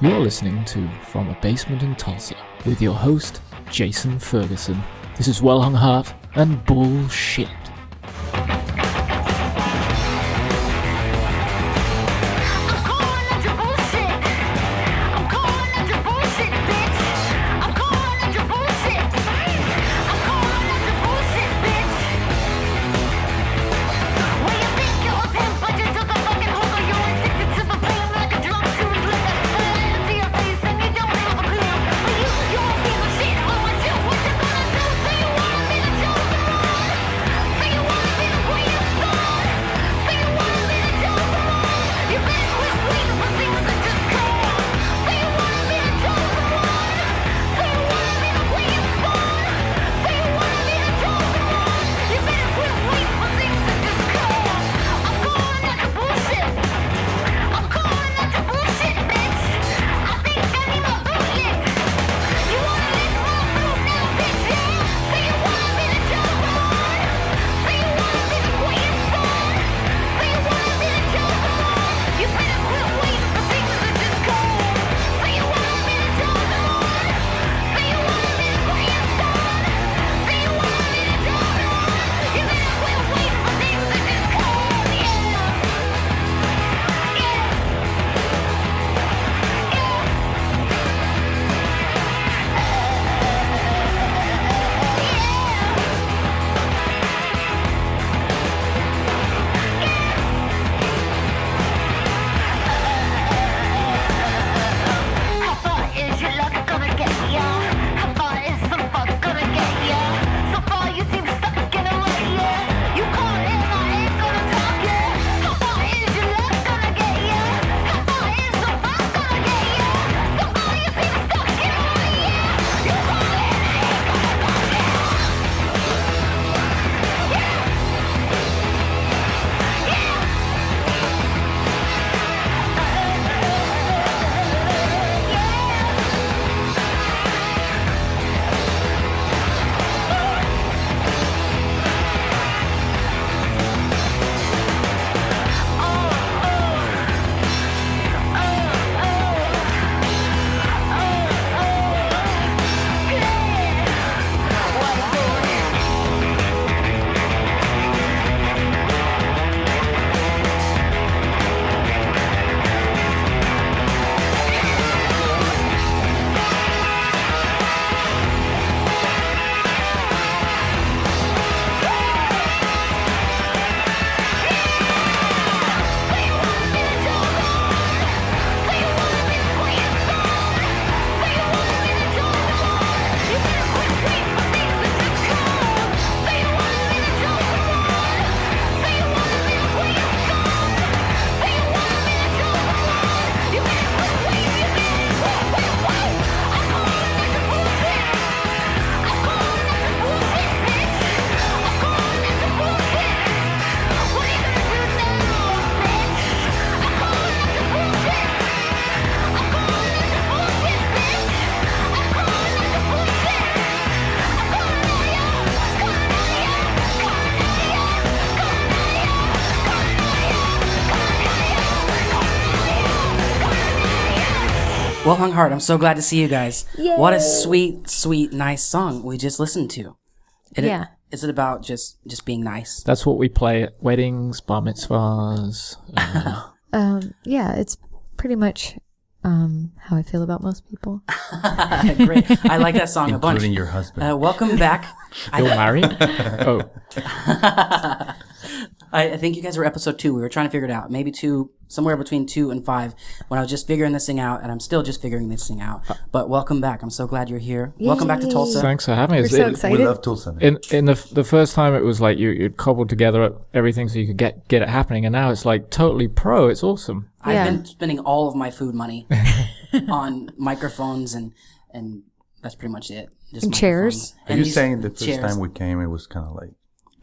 You're listening to From a Basement in Tulsa with your host, Jason Ferguson. This is Well Hung Heart and Bullshit. Well Hung Heart, I'm so glad to see you guys. Yay. What a sweet, sweet, nice song we just listened to. Yeah. Is it about just being nice? That's what we play at weddings, bar mitzvahs. Yeah, it's pretty much how I feel about most people. Great. I like that song a bunch. Including your husband. Welcome back. You're married? Oh. I think you guys were episode 2. We were trying to figure it out. Maybe 2, somewhere between 2 and 5, when I was just figuring this thing out, and I'm still just figuring this thing out. But welcome back. I'm so glad you're here. Yay. Welcome back to Tulsa. Thanks for having us. We're so excited. We love Tulsa. Man. In the first time, it was like you'd cobbled together everything so you could get it happening, and now it's like totally pro. It's awesome. I've been spending all of my food money on microphones, and that's pretty much it. Just And chairs. Are you saying the first time we came, it was kind of like...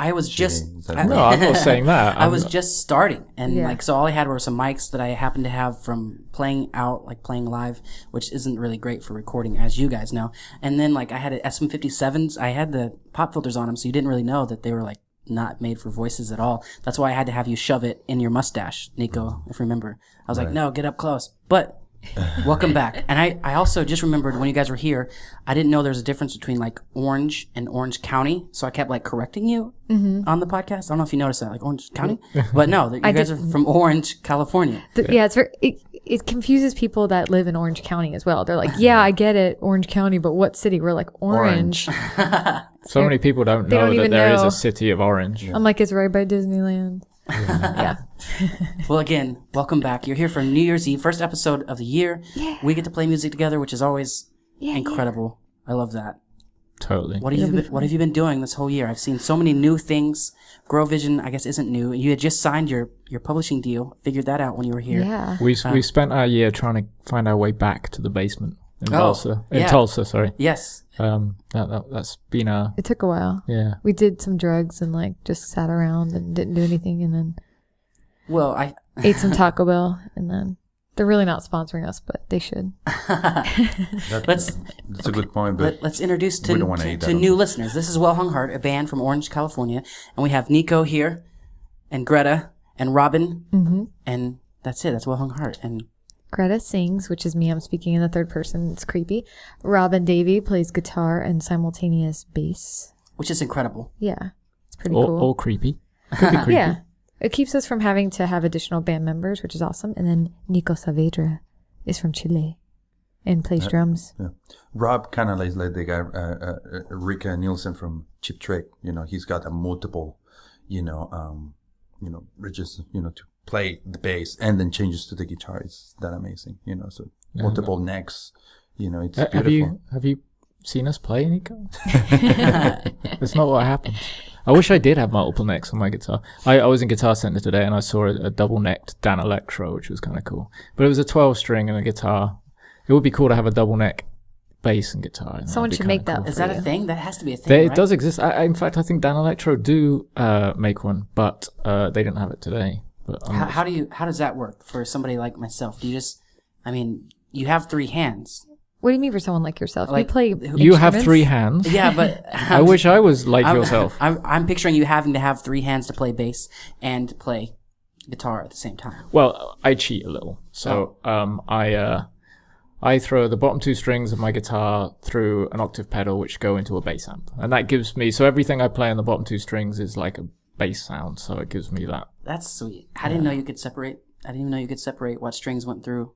I was just... No, I'm not saying that. I was just starting. And so all I had were some mics that I happened to have from playing out, like playing live, which isn't really great for recording, as you guys know. And then I had SM57s. I had the pop filters on them, so you didn't really know that they were not made for voices at all. That's why I had to have you shove it in your mustache, Nico, if you remember. I was like, no, get up close. But Welcome back. And I also just remembered when you guys were here, I didn't know there's a difference between like Orange and Orange County. So I kept like correcting you on the podcast. I don't know if you noticed that, like Orange County. But no, you guys are from Orange, California. Yeah, it confuses people that live in Orange County as well. They're like, yeah, I get it, Orange County, but what city? We're like, Orange. So many people don't know that there is a city of Orange. I'm like, it's right by Disneyland. Yeah. Well, again, welcome back. You're here for New Year's Eve, first episode of the year. Yeah. We get to play music together, which is always incredible. I love that. Totally. What have you been doing this whole year? I've seen so many new things. Grow Vision, I guess, isn't new. You had just signed your publishing deal. Figured that out when you were here. Yeah. We spent our year trying to find our way back to the basement in Tulsa. In Tulsa, sorry. Yes. That's been our... It took a while. Yeah. We did some drugs and like just sat around and didn't do anything, and then I ate some Taco Bell, and then they're really not sponsoring us, but they should. That's a good point, but let's introduce to new listeners. This is Well Hung Heart, a band from Orange, California, and we have Nico here, and Greta, and Robin, and that's it. That's Well Hung Heart, and Greta sings, which is me. I'm speaking in the third person. It's creepy. Robin Davey plays guitar and simultaneous bass, which is incredible. Yeah, it's pretty cool. Or creepy. Could be creepy. Yeah. It keeps us from having to have additional band members, which is awesome. And then Nico Saavedra is from Chile and plays drums. Yeah. Rob kind of like the guy, Rika Nielsen from Cheap Trick. You know, he's got a multiple, bridges, to play the bass and then changes to the guitar. It's that amazing, so multiple necks, it's beautiful. Have you seen us play, Nico? That's not what happens. I wish I did have multiple necks on my guitar. I was in Guitar Center today and I saw a double-necked Dan Electro, which was kind of cool. But it was a 12-string and a guitar. It would be cool to have a double-neck bass and guitar. Someone should make that. Is that a thing? That has to be a thing, right? It does exist. In fact, I think Dan Electro do make one, but they didn't have it today. But how does that work for somebody like myself? Do you just, you have 3 hands. What do you mean for someone like yourself? Like, you play You have 3 hands. Yeah, but I wish I was like yourself. I'm picturing you having to have 3 hands to play bass and play guitar at the same time. Well, I cheat a little. So I throw the bottom 2 strings of my guitar through an octave pedal, which go into a bass amp, and that gives me. So everything I play on the bottom 2 strings is like a bass sound. So it gives me that. That's sweet. I didn't know you could separate. I didn't even know you could separate what strings went through.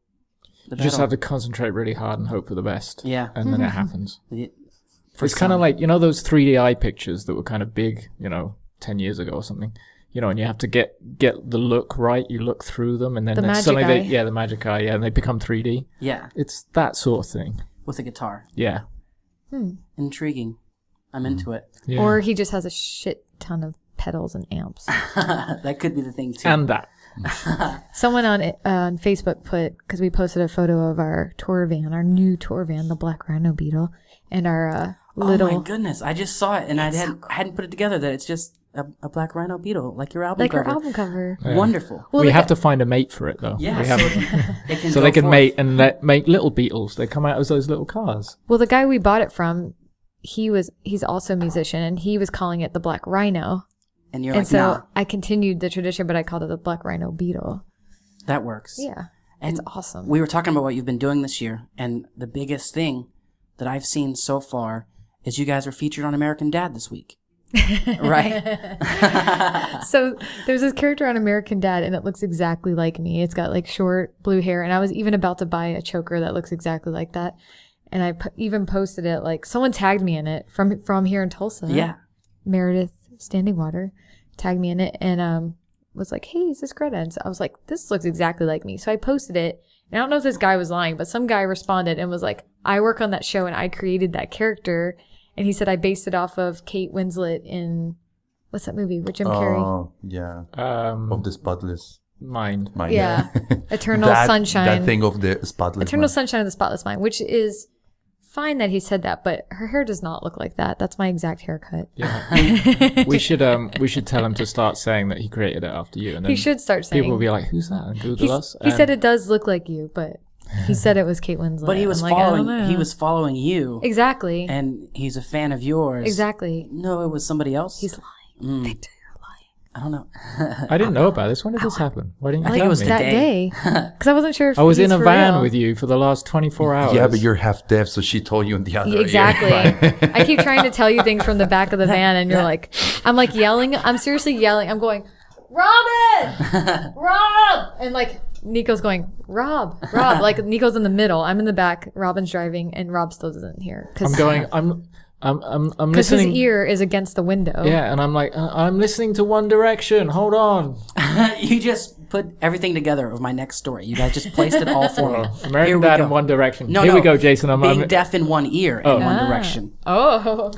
You just have to concentrate really hard and hope for the best. Yeah. And then it happens. It's kind of like, those 3D pictures that were kind of big, 10 years ago or something. And you have to get the look right. You look through them and then suddenly the magic eye, and they become 3D. Yeah. It's that sort of thing. With a guitar. Yeah. Intriguing. I'm into it. Yeah. Or he just has a shit ton of pedals and amps. That could be the thing too. And that. Someone on Facebook because we posted a photo of our new tour van, the Black Rhino Beetle, and our little... Oh my goodness, I just saw it and I hadn't put it together that it's just a Black Rhino Beetle, like your album cover. Like our album cover. Yeah. Wonderful. Well, we have to find a mate for it though. Yeah, so they can mate and make little beetles. They come out as those little cars. Well, the guy we bought it from, he's also a musician, and he was calling it the Black Rhino. And so I continued the tradition, but I called it the Black Rhino Beetle. That works. Yeah. And it's awesome. We were talking about what you've been doing this year, and the biggest thing that I've seen so far is you guys are featured on American Dad this week. Right? So there's this character on American Dad, and it looks exactly like me. It's got like short blue hair, and I was even about to buy a choker that looks exactly like that. And I even posted it, like someone tagged me in it from here in Tulsa. Yeah. Meredith Standing Water tagged me in it and was like, hey, is this Greta? And so I was like, this looks exactly like me. So I posted it, and I don't know if this guy was lying, but some guy responded and was like, I work on that show and I created that character. And he said I based it off of Kate Winslet in, what's that movie with Jim Carrey? Oh, yeah. Of the Spotless Mind. Yeah. Eternal Sunshine. That thing of the Spotless Eternal Mind. Sunshine of the Spotless Mind, which is fine that he said that, but her hair does not look like that. That's my exact haircut. Yeah. we should tell him to start saying that he created it after you, and then he should start saying. People will be like, "Who's that?" and Google us. He said it does look like you, but he said it was Kate Winslet. But he was following. He was following you exactly, and he's a fan of yours. Exactly. No, it was somebody else. He's lying. Victor, you're lying. I don't know. I didn't know about this. When did this happen? Why didn't you think tell it was me? that Today. day. Because I wasn't sure if I was he's in a for van real. with you for the last 24 hours. Yeah, but you're half deaf, so she told you in the other ear. Exactly. I keep trying to tell you things from the back of the van, and you're like, I'm like yelling. I'm seriously yelling. I'm going, Robin! Rob! And like, Nico's going, Rob. Like, Nico's in the middle. I'm in the back. Robin's driving, and Rob still isn't here. I'm going. I'm Because his listening. ear is against the window. Yeah, and I'm like, I'm listening to One Direction. Hold on. You just put everything together of my next story. You guys just placed it all for me. Here American we Dad go. in One Direction. No, Here no. we go, Jason. Being deaf in one ear in One Direction. Oh.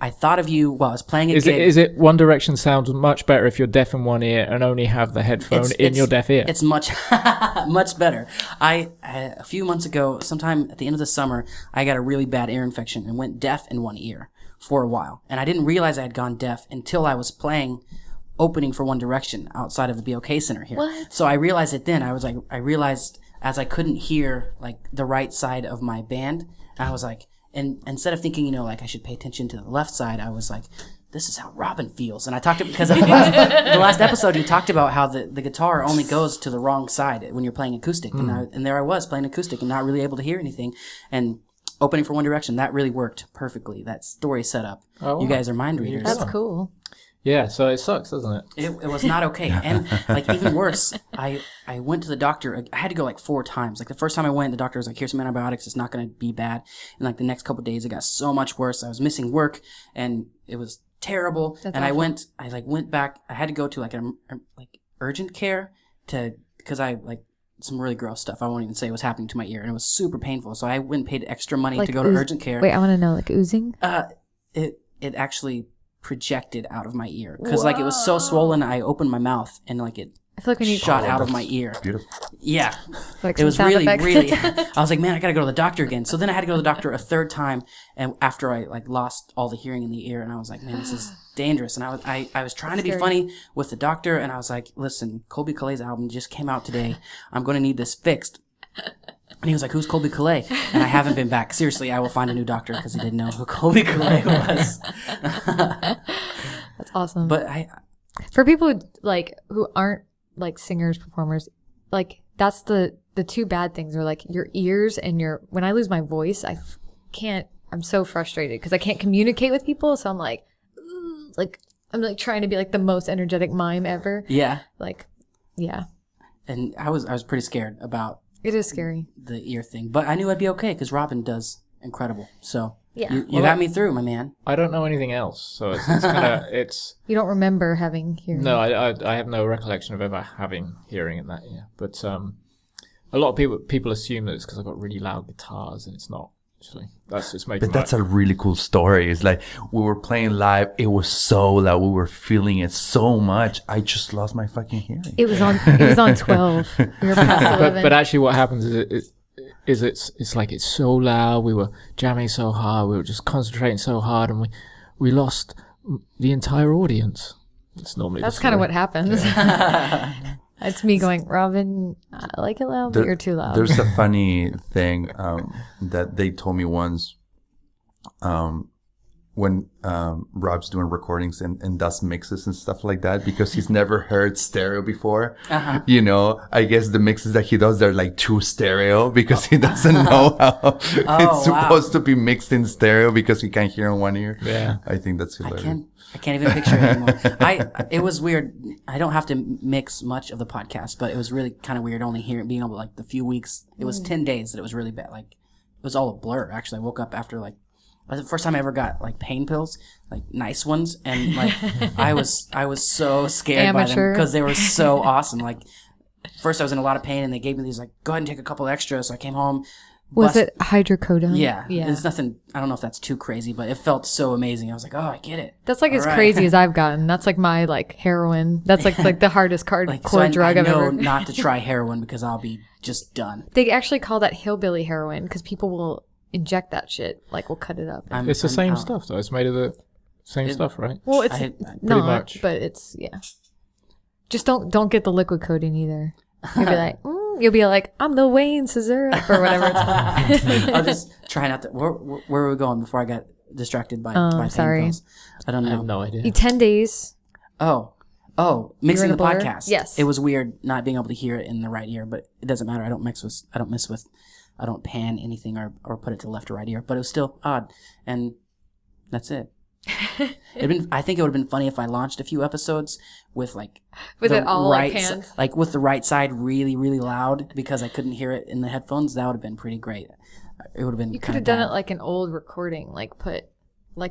I thought of you while I was playing a Is gig. it One Direction sounds much better if you're deaf in one ear and only have the headphone in your deaf ear? It's much much better. A few months ago, sometime at the end of the summer, I got a really bad ear infection and went deaf in one ear for a while. And I didn't realize I had gone deaf until I was playing opening for One Direction outside of the BOK Center here. What? So I realized it then. I realized as I couldn't hear like the right side of my band, I was like, and instead of thinking, like I should pay attention to the left side, I was like, this is how Robin feels. And I talked because of the last episode, you talked about how the guitar only goes to the wrong side when you're playing acoustic. And there I was playing acoustic and not really able to hear anything. And opening for One Direction, that really worked perfectly. That story set up. Oh, You wow. guys are mind readers. That's cool. Yeah, so it sucks, doesn't it? It was not okay. And like even worse, I went to the doctor. I had to go like 4 times. Like the first time I went, the doctor was like, here's some antibiotics. It's not going to be bad. And like the next couple of days, it got so much worse. I was missing work and it was terrible. That's and awful. I went back. I had to go to like like urgent care because I like some really gross stuff. I won't even say was happening to my ear and it was super painful. So I went and paid extra money Like to go to ooze- urgent care. Wait, I want to know, like oozing? It actually projected out of my ear because like it was so swollen. I opened my mouth and like it I feel like we need shot out of my ear. Beautiful. Yeah, like it some was sound really, effects. really. I was like, man, I gotta go to the doctor again. So then I had to go to the doctor a 3rd time, and after I like lost all the hearing in the ear, and I was like, man, this is dangerous. And I was trying to be Scary. funny with the doctor, and I was like, listen, Colby Caillat's album just came out today. I'm gonna need this fixed. And he was like, who's Colby Caillat? And I haven't been back. Seriously, I will find a new doctor because he didn't know who Colby Caillat was. That's awesome. But for people who aren't like singers, performers, like that's the 2 bad things are like your ears and when I lose my voice, I'm so frustrated because I can't communicate with people. So I'm like, I'm like trying to be like the most energetic mime ever. yeah, Like, yeah, and I was pretty scared about it is scary. the ear thing, but I knew I'd be okay because Robin does incredible. So Yeah. you got me through, my man. I don't know anything else, so it's kind of You don't remember having hearing. No, I have no recollection of ever having hearing in that ear. But a lot of people assume that it's because I've got really loud guitars, and it's not. Actually, that's just making. But that's a really cool story. It's like we were playing live. It was so loud. We were feeling it so much. I just lost my fucking hearing. It was on 12. We were past 11. But actually, what happens is it's like it's so loud. We were jamming so hard. We were just concentrating so hard, and we lost the entire audience. It's normally That's kind of what happens. It's me going, Robin, I like it loud, but you're too loud. There's a funny thing that they told me once when Rob's doing recordings and does mixes and stuff like that, because he's never heard stereo before. I guess the mixes that he does, they're like too stereo because he doesn't know how it's supposed to be mixed in stereo because he can't hear in one ear. Yeah. I think that's hilarious. I can't even picture it anymore. It was weird. I don't have to mix much of the podcast, but it was really kind of weird only being able like the few weeks. It was 10 days that it was really bad. Like it was all a blur. Actually, I woke up after like the first time I ever got like pain pills, like nice ones, and like I was so scared by them Amateur. because they were so awesome. Like first I was in a lot of pain, and they gave me these like go ahead and take a couple extras. So I came home. Was it hydrocodone? Yeah. Yeah. It's nothing. I don't know if that's too crazy, but it felt so amazing. I was like, oh, I get it. That's like as All right. crazy as I've gotten. That's like my like heroin. That's like the hardest hardcore drug I I've know ever. not to try heroin because I'll be just done. They actually call that hillbilly heroin because people will inject that shit. Like, we'll cut it up. It's the I'm same out. stuff, though. It's made of the same stuff, right? Well, it's I- not, much. but it's yeah. Just don't get the liquid codeine either. You'll be like, you'll be like, I'm the Wayne syrup or whatever it's called. I'll just try not to. Where were we going before I got distracted by pain sorry. pills? I don't I have know. no idea. Eat 10 days. Oh, mixing the blur? podcast. Yes. It was weird not being able to hear it in the right ear, but it doesn't matter. I don't pan anything or put it to the left or right ear, but it was still odd. And that's it. I think it would have been funny if I launched a few episodes with it all right, panned. with the right side really, really loud because I couldn't hear it in the headphones. That would have been pretty great. It would have been. You could have done it like an old recording, put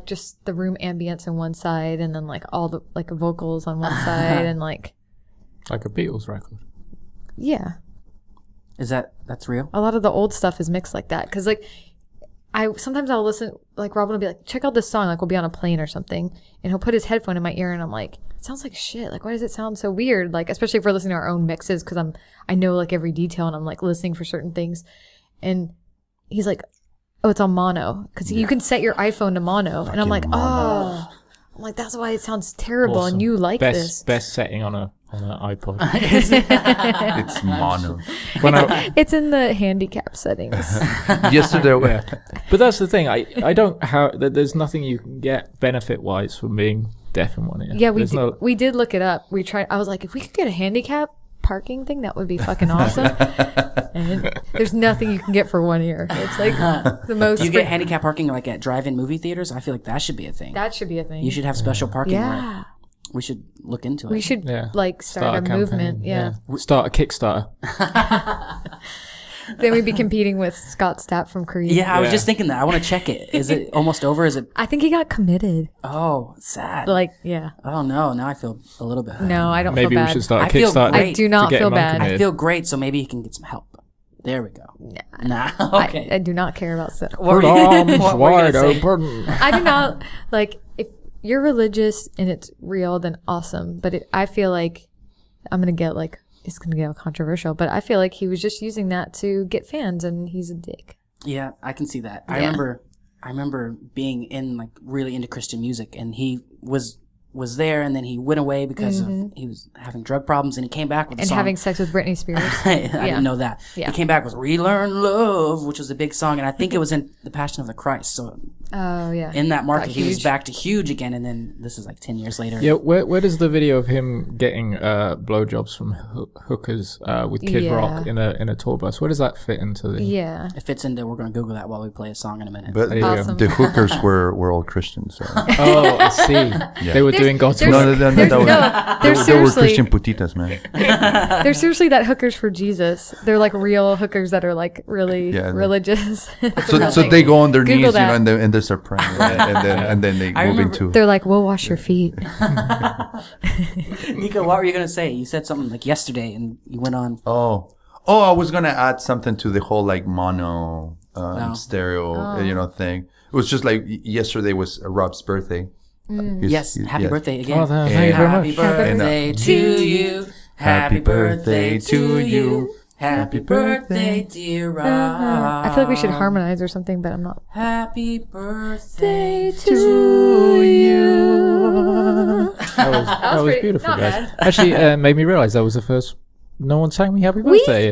just the room ambience on one side and then all the vocals on one side and like a Beatles record. Yeah. That's real? A lot of the old stuff is mixed like that because sometimes I'll listen, Robin will be like, check out this song, we'll be on a plane or something, and he'll put his headphone in my ear and I'm like, it sounds like shit, why does it sound so weird, especially if we're listening to our own mixes because I know every detail and I'm listening for certain things, and he's like, oh, it's on mono because you can set your iPhone to mono. And I'm like, mono. That's why it sounds terrible. Awesome. And you like this. Best setting on an iPod. It's mono. It's in the handicap settings. Yesterday. Yeah. But that's the thing. I don't have, there's nothing you can get benefit wise from being deaf in one ear. Yeah, we did look it up. I was like, if we could get a handicap parking thing, that would be fucking awesome. And there's nothing you can get for one ear. It's the most. Do you get handicap parking at drive-in movie theaters? I feel like that should be a thing. That should be a thing. You should have special parking. Yeah. Right? We should look into it. We should start a movement. Yeah. Start a Kickstarter. Then we'd be competing with Scott Stapp from Creed. Yeah, I was just thinking that. I want to check it. Is it almost over? Is it? I think he got committed. Oh, sad. Yeah. Oh no, now I feel a little bit. No, I don't feel bad. Maybe we should start a Kickstarter. I do not feel bad. I feel great, so maybe he can get some help. There we go. Nah. Okay. I do not care about stuff. Put arms wide open. I do not if you're religious and it's real, then awesome. But I feel like I'm gonna get it's gonna get controversial, but I feel like he was just using that to get fans, and he's a dick. Yeah, I can see that. Yeah. I remember being in really into Christian music, and he was there, and then he went away because he was having drug problems, and he came back with a song. Having sex with Britney Spears. I didn't know that. Yeah. He came back with "Relearn Love," which was a big song, and I think it was in The Passion of the Christ. So in that market, he was back to huge again, and then this is 10 years later. Yeah, where does the video of him getting blowjobs from hookers with Kid Rock in a tour bus? Where does that fit into the? Yeah, it fits into. We're going to Google that while we play a song in a minute. But awesome. The hookers were all Christians. So. Oh, I see. Yeah. They were doing God's work. No, they were Christian putitas, man. They're seriously that hookers for Jesus. They're real hookers that are really religious. So they go on their knees, and they start praying, and then they move into. They're like, we'll wash your feet. Nico, what were you gonna say? You said something yesterday, and you went on. Oh, I was gonna add something to the whole mono stereo thing. It was just yesterday was Rob's birthday. Happy birthday again. Oh, thank you very much. Happy birthday to you. Happy birthday to you. Happy birthday, dear Rob. I feel like we should harmonize or something, but I'm not. Happy birthday to you. That was beautiful, not guys. bad. Actually, made me realize that was the first. No one sang me happy birthday.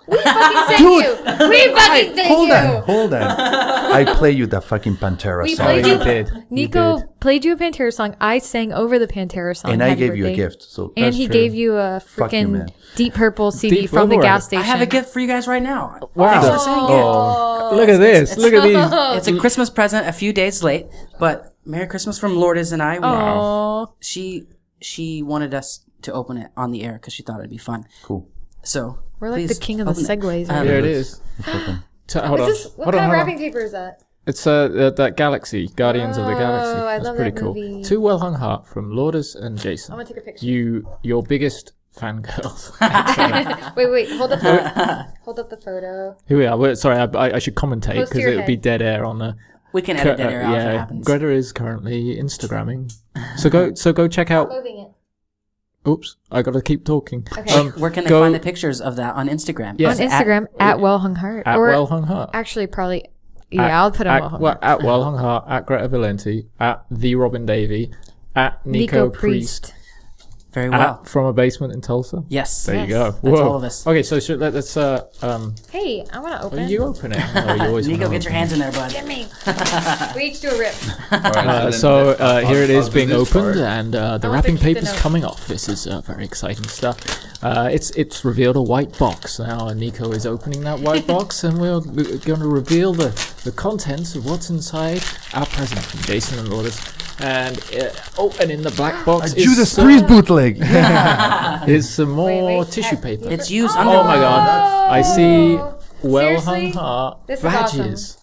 We fucking sang you. We fucking sang you. Hold on. I play you the fucking Pantera We song. played you. did. Nico played you a Pantera song. I sang over the Pantera song. And I Happy gave you a birthday. gift. So And he true. gave you a Fuck you, freaking man. Deep Purple CD Deep from the Purple. gas station. I have a gift for you guys right now. Wow. Thanks for saying it. Oh, look at this. Look at these. It's a Christmas present, a few days late, but Merry Christmas from Lourdes and I. Aww. She wanted us to open it on the air because she thought it'd be fun. Cool. So We're like the please king of the open it. segues. Here it is. Hold on. What kind of wrapping paper is that? It's that Galaxy, Guardians of the Galaxy. I That's love pretty that cool. movie. Two Well Hung Heart from Lourdes and Jason. I'm gonna take a picture. Your biggest fangirls. Wait, hold up the photo. Here we are. Sorry, I should commentate Close to because your it would be head. dead air on the. We can edit that out if it happens. Greta is currently Instagramming. So go check out. Moving it. Oops, I gotta keep talking. Okay. Where can they find the pictures of that on Instagram? Yes. On Instagram at Well Hung Heart. At Or Well Hung Heart. actually, probably. Yeah, I'll put on Well Hung Heart. At Well Hung Heart. At Greta Valenti. At the Robin Davey. At Nico Priest. very well. From a basement in Tulsa? Yes. There you go. That's Whoa. all of us. Okay, so let's Hey, I want to open it. you open it. Oh, you always Nico, wanna get your hands in there, bud. Get me. We each do a rip. Here it is I'll do being this opened, part. and the want wrapping to keep the paper's note. coming off. This is very exciting stuff. It's revealed a white box. Now Nico is opening that white box, and we're going to reveal the contents of what's inside our present from Jason and Lourdes. And and in the black box Judas Priest bootleg. is some more wait. tissue paper. It's used Oh underwear. my god! I see well Seriously? hung heart This is badges.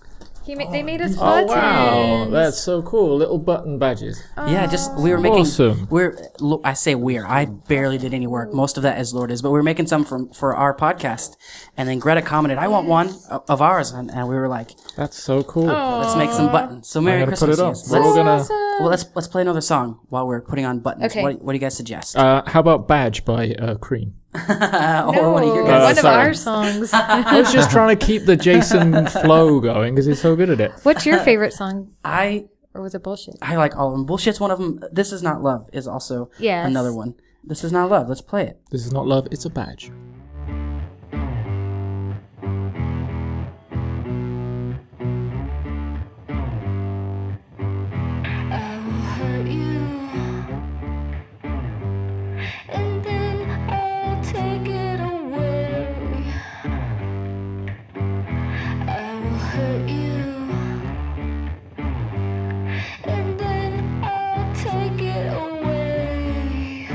They made us Oh buttons. wow, that's so cool! Little button badges. Yeah, we were making. Awesome. I barely did any work. Most of that is Lourdes, but we were making some for our podcast, and then Greta commented, "I want one of ours," and we were like, That's so cool. "Let's make some buttons." So Merry gotta put Christmas! it on. yes. We're all gonna. Well, let's play another song while we're putting on buttons. Okay. What do you guys suggest? How about Badge by Cream? Or one of your No, guys. one of sorry. our songs. I was just trying to keep the Jason flow going because he's so good at it. What's your favorite song? I Or was it bullshit? like all of them. Bullshit's one of them. This Is Not Love is also Yes. another one. This Is Not Love. Let's play it. This is not love; it's a badge. I will hurt you, and then I'll take it away. I will hurt you, and then I'll take it away.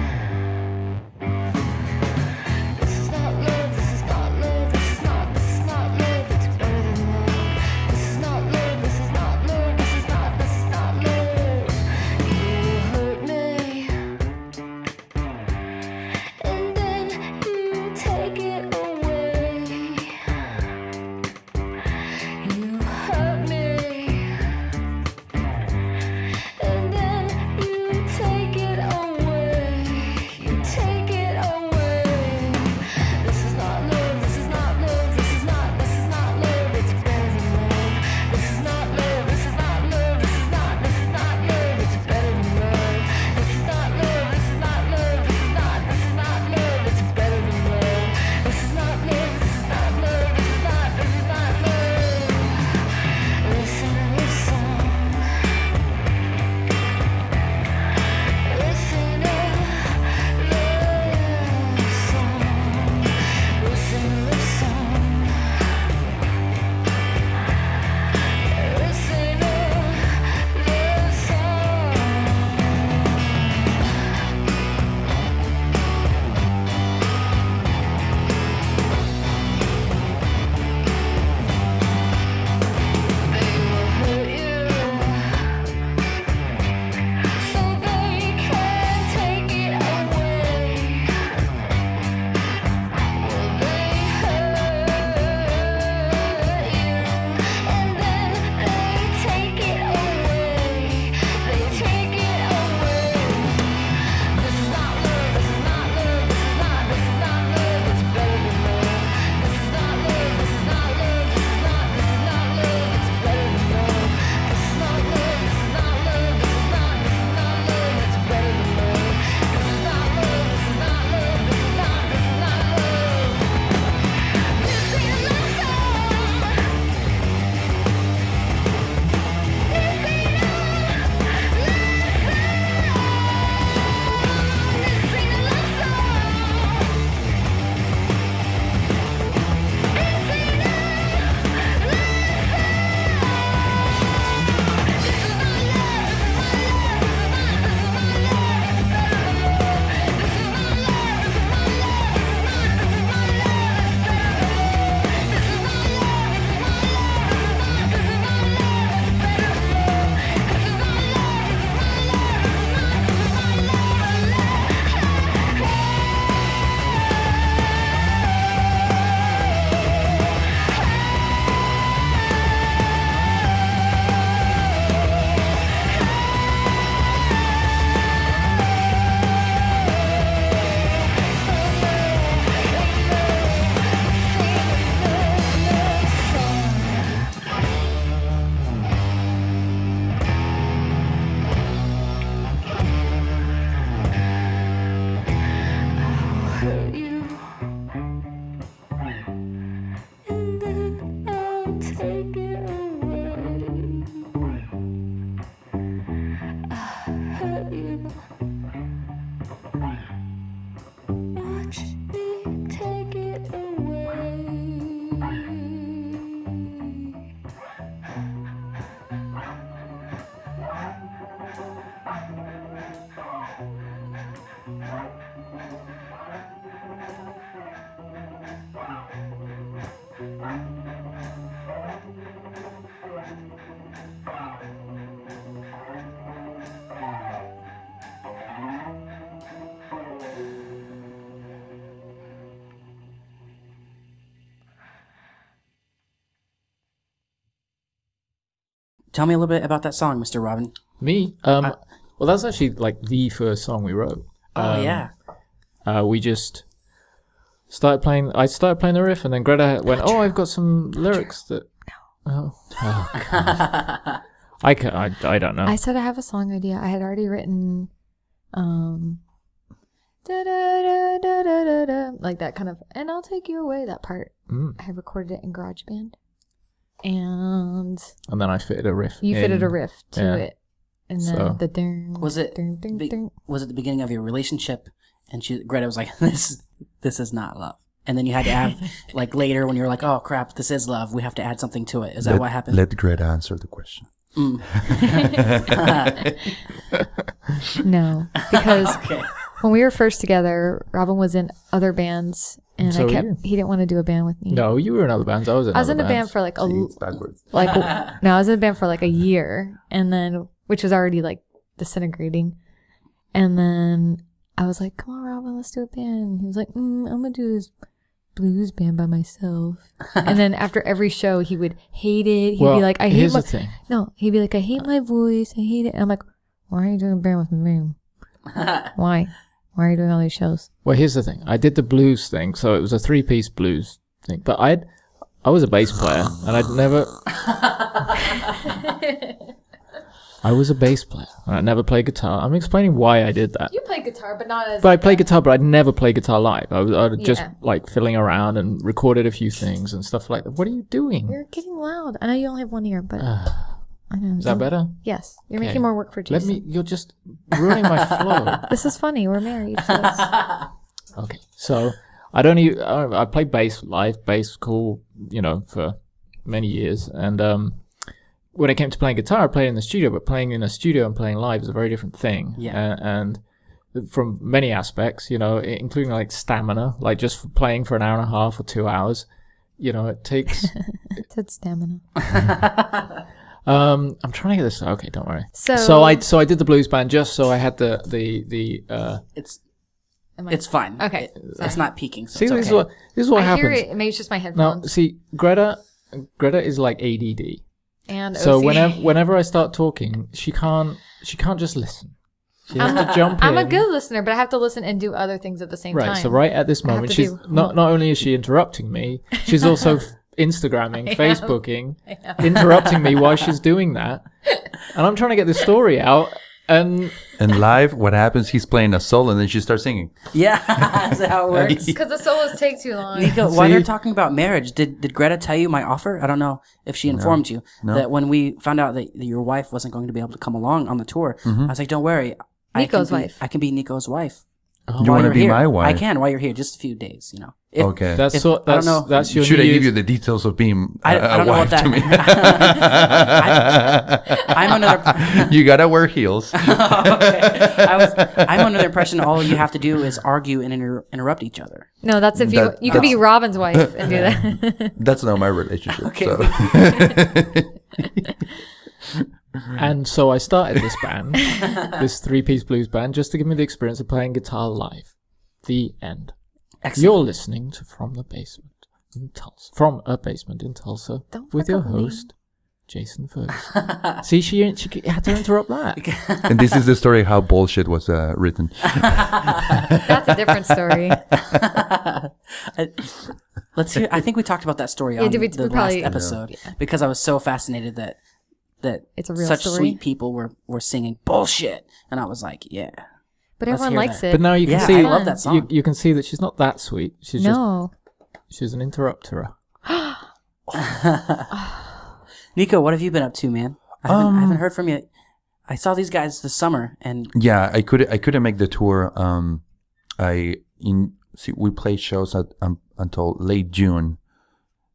This is not love. This is not love. This is not. This is not love. It's better than love. This is not love. This is not love. This is not. This is not love. You hurt me, and then you take it away. You hurt take it away. I hurt you. Watch me take it away. Tell me a little bit about that song, Mr. Robin. Me? Well, that's actually like the first song we wrote. Oh, yeah. We just started playing. I started playing the riff, and then Greta went, "Oh, I've got some lyrics that." Oh, God. I don't know. I said I have a song idea. I had already written, da, da, da, da, da, da, da, like that kind of, and I'll take you away. That part. I had recorded it in GarageBand, and then I fitted a riff. you fitted a riff to it, and then So- the ding. Was it ding, ding, ding. was it the beginning of your relationship? And Greta was like, "This is not love." And then you had to add, like later when you were like, "Oh crap, this is love. We have to add something to it." Is that what happened? Let Greta answer the question. No, because Okay. when we were first together, Robin was in other bands, and So were you. he didn't want to do a band with me. No, you were in other bands. I was in. I was other in a band bands. for like See, it's backwards. no, I was in a band for like a year, and then which was already like disintegrating, and then I was like, "Come on, Robin, let's do a band." And he was like, "I'm gonna do this blues band by myself." And then after every show, he would hate it. He'd be like, "I hate here's my the thing. no." He'd be like, "I hate my voice. I hate it." And I'm like, "Why are you doing a band with me? Why? Why are you doing all these shows?" Well, here's the thing. I did the blues thing, so it was a 3-piece blues thing. But I was a bass player, and I'd never. I was a bass player, and I never played guitar. I'm explaining why I did that. You play guitar, but not as. But I played guitar, but I'd never pllayed guitar live. I was just Yeah. like fiddling around and recorded a few things and stuff like that. What are you doing? You're getting loud. I know you only have one ear, but I know. Is that better? Yes, you're Okay. making more work for Jason. You're just ruining my flow. This is funny. We're married. So it's- Okay, so I played bass live, bass cool, for many years, and when it came to playing guitar, I played in the studio, but playing in a studio and playing live is a very different thing. Yeah. And from many aspects, including like stamina, like just playing for an hour and a half or 2 hours, it takes. it said stamina. I'm trying to get this. Okay, don't worry. So I did the blues band just so I had the It's fine. Okay. It's not peaking. So See, it's this okay. is what I happens. hear it. Maybe it's just my Now, headphones. see, Greta is like ADD. And So OCD. whenever I start talking, she can't just listen. She has to jump in. I'm a good listener, but I have to listen and do other things at the same Right. time. So right at this I have moment, to she's do- not only is she interrupting me, she's also Instagramming, Facebooking, interrupting me while she's doing that, and I'm trying to get the story out. And live, what happens? He's playing a solo, and then she starts singing. Yeah, that's how it works. Because the solos take too long. Nico, while See? you're talking about marriage, did Greta tell you my offer? I don't know if she informed you that when we found out that your wife wasn't going to be able to come along on the tour, I was like, "Don't worry, Nico's wife. I can be Nico's wife. You while want to you're be here. my wife? I can while you're here, just a few days, If- Okay. that's If- what I don't that's know. that's your Should New I give Year's- you the details of being I a don't know what wife to me? I'm another. You gotta wear heels. I'm under the impression all you have to do is argue and interrupt each other. No, that's if you could be Robin's wife and do that. That's not my relationship. Okay. So. And so I started this band, this 3-piece blues band, just to give me the experience of playing guitar live. The end. Excellent. You're listening to From a Basement in Tulsa Don't with your fuck up me. host, Jason Ferguson. See, she had to interrupt that. And this is the story how bullshit was written. That's a different story. Let's hear. I think we talked about that story on did we- the we probably- last episode because I was so fascinated that It's a real such story. sweet people were singing bullshit, and I was like, yeah. But Let's everyone hear likes that. it. But now you can Yeah, see, I love that song. You can see that she's not that sweet. She's no. she's an interrupter. Nico, what have you been up to, man? I haven't heard from you. I saw these guys this summer, and Yeah, I couldn't make the tour. We played shows until late June,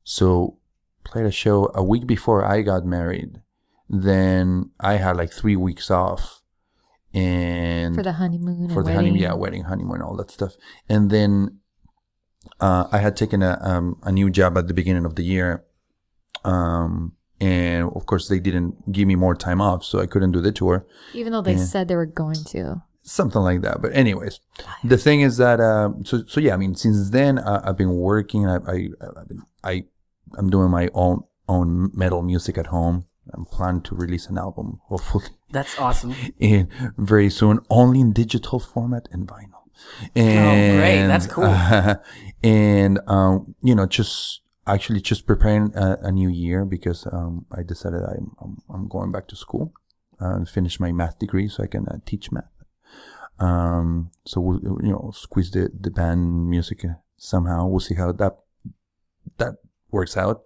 so played a show a week before I got married. Then I had like 3 weeks off, and For the honeymoon. for and the wedding. honeymoon, wedding, honeymoon, all that stuff. And then I had taken a new job at the beginning of the year, and of course they didn't give me more time off, so I couldn't do the tour. Even though they said they were going to. Something like that. But anyways, the thing is that so yeah, I mean, since then I've been working. I'm doing my own metal music at home. I'm planning to release an album, hopefully. that's awesome. In very soon, only in digital format and vinyl. And, great. That's cool. And just preparing a new year because I decided I'm going back to school, finish my math degree so I can teach math. So we'll squeeze the band music somehow. We'll see how that works out.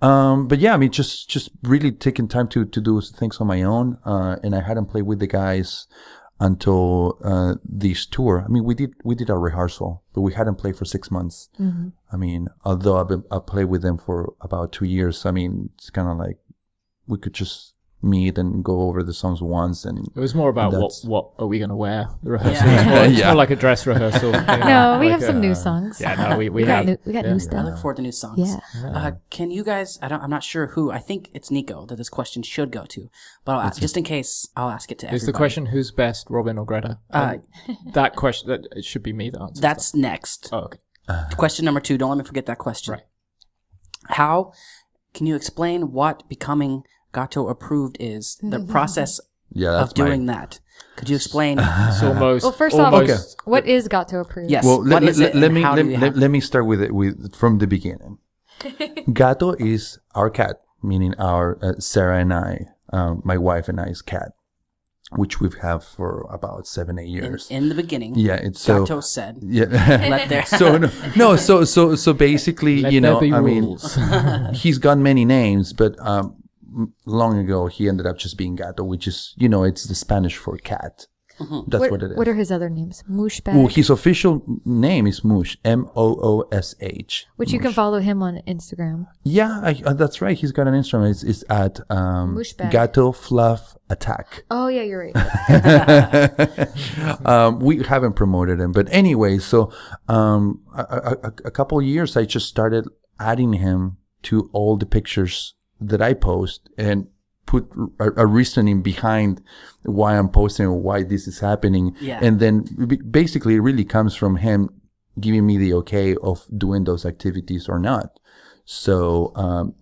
But yeah, I mean, just really taking time to do things on my own. And I hadn't played with the guys until this tour. I mean, we did a rehearsal, but we hadn't played for 6 months. Mm-hmm. I mean, although I've played with them for about 2 years. I mean, it's kind of like we could just meet and go over the songs once. And It was more about that's- what are we going to wear? The rehearsal. Yeah. It's more like a dress rehearsal. No, we have some new songs. Yeah, no, we got have. new I stuff. look forward to new songs. Yeah. Can you guys? I'm not sure who. I think it's Nico that this question should go to, but I'll ask, just in case, I'll ask it to everybody. Is the question who's best, Robin or Greta? That question, it should be me that answers That's next. that. Oh, okay. Question number 2. Don't let me forget that question. Right. How can you explain what becoming Gato approved is? The process yeah, of that's doing that. Could you explain? It's almost. Well, first almost, off, what is Gato approved? Yes. Well, what is it? let and how do we have- me start with it from the beginning. Gato is our cat, meaning our Sarah and I, my wife and I's cat, which we've had for about 7-8 years. in the beginning. Yeah, it's so. Gato said. Yeah. Let there. So basically, let you there know, be I mean, rules. he's got many names, but long ago he ended up just being Gato, which is, it's the Spanish for cat. That's what it is. What are his other names? Mooshbag. Well, his official name is Moosh, Moosh. Which you can follow him on Instagram. Yeah, that's right. He's got an instrument. It's at Mooshbag. Gato Fluff Attack. Oh, yeah, you're right. We haven't promoted him, but anyway, so a couple of years I just started adding him to all the pictures that I post and put a reasoning behind why I'm posting or why this is happening. Yeah. And then basically it really comes from him giving me the okay of doing those activities or not. So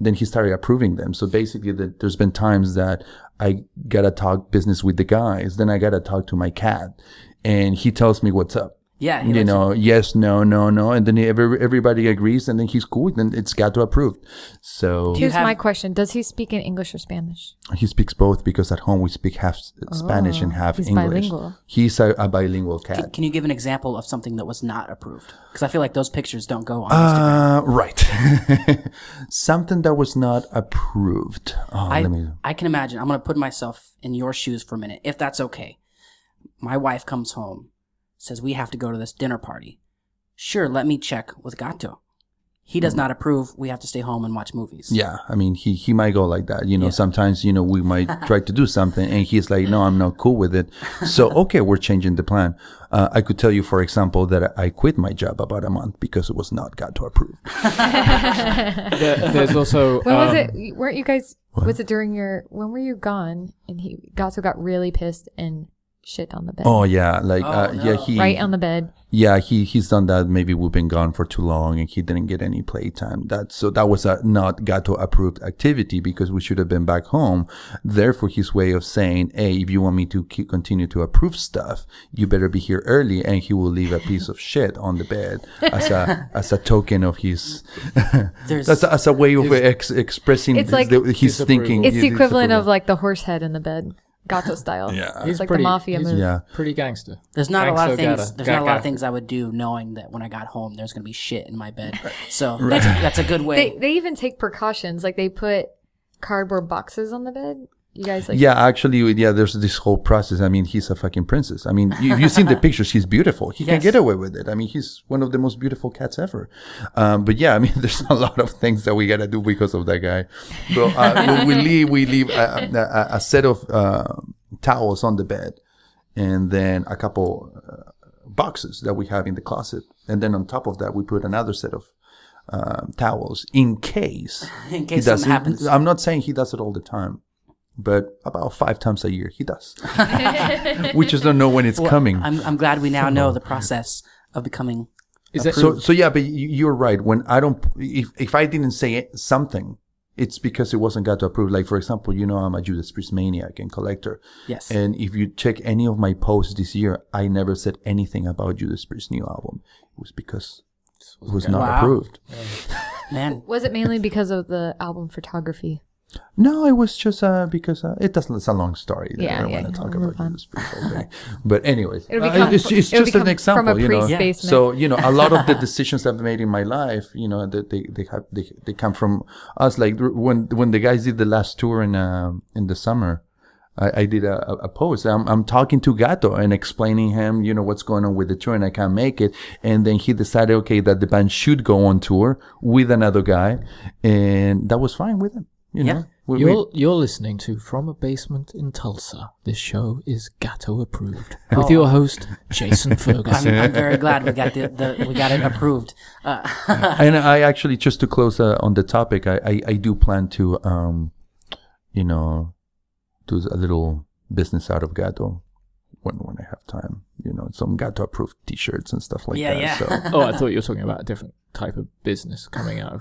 then he started approving them. So basically there's been times that I gotta talk business with the guys, then I gotta talk to my cat, and he tells me what's up. Yeah. Yes, no, and then everybody agrees, and then he's cool. Then it's Gato approved. So Here's my question. Does he speak in English or Spanish? he speaks both because at home we speak half Spanish and half he's English. bilingual. He's a bilingual cat. Can you give an example of something that was not approved? Because I feel like those pictures don't go on Instagram. Right. Something that was not approved. Oh, I can imagine. I'm going to put myself in your shoes for a minute, if that's okay. My wife comes home, says we have to go to this dinner party. Sure, let me check with Gato. He does not approve. We have to stay home and watch movies. Yeah, I mean, he might go like that. Sometimes, we might try to do something and he's like, no, I'm not cool with it. So, okay, we're changing the plan. I could tell you, for example, that I quit my job about a month because it was not Gato approved. There's also. When was it? Weren't you guys, was it during when were you gone? And Gato got really pissed and shit on the bed. Oh, yeah. Like, no. Right on the bed. Yeah, he's done that. Maybe we've been gone for too long and he didn't get any playtime. That was a not Gato approved activity because we should have been back home. Therefore, his way of saying, hey, if you want me to continue to approve stuff, you better be here early, and he will leave a piece of shit on the bed as a token of his, as a way of expressing It's like his thinking. It's the his equivalent approval. of like the horse head in the bed. Gato style. Yeah. It's like the mafia he's move. Yeah. Pretty gangster. There's not a lot of Gangster things. Gato. There's not a lot of Gato. things I would do knowing that when I got home there's going to be shit in my bed. So that's a good way. They even take precautions. Like they put cardboard boxes on the bed? You guys like? Yeah, actually, yeah, there's this whole process. I mean, he's a fucking princess. I mean, if you've seen the picture, she's beautiful. He can Yes. get away with it. I mean, he's one of the most beautiful cats ever. But yeah, I mean, there's a lot of things that we got to do because of that guy. So we leave a set of towels on the bed, and then a couple boxes that we have in the closet. And then on top of that, we put another set of towels in case In he case does something it. happens. I'm not saying he does it all the time, but about 5 times a year he does. We just don't know when it's coming. I'm glad we now know the process of becoming. Is that So yeah, but you're right. When I don't, if I didn't say something, it's because it wasn't got to approve. Like, for example, you know, I'm a Judas Priest maniac and collector. Yes. And if you check any of my posts this year, I never said anything about Judas Priest's new album. It was because it was not Wow. approved. Man, Was it mainly because of the album photography? No, it was just because it doesn't. It's a long story. that Yeah, I don't yeah, want to talk we'll about move on. Judas Priest all day. But anyways, It'll become- it's it'll just an become example, from a you know. priest's Yeah. basement. So you know, a lot of the decisions I've made in my life, you know, they come from us. Like when the guys did the last tour in the summer, I did a post. I'm talking to Gato and explaining him, you know, what's going on with the tour, and I can't make it. And then he decided, okay, that the band should go on tour with another guy, and that was fine with him. You know, You're listening to From a Basement in Tulsa. This show is Gatto approved. With your host, Jason Ferguson. I'm very glad we got we got it approved. And I actually, just to close on the topic, I do plan to, you know, do a little business out of Gato when I have time. You know, some Gato approved T-shirts and stuff like Yeah, that. yeah. So Oh, I thought you were talking about a different type of business coming out of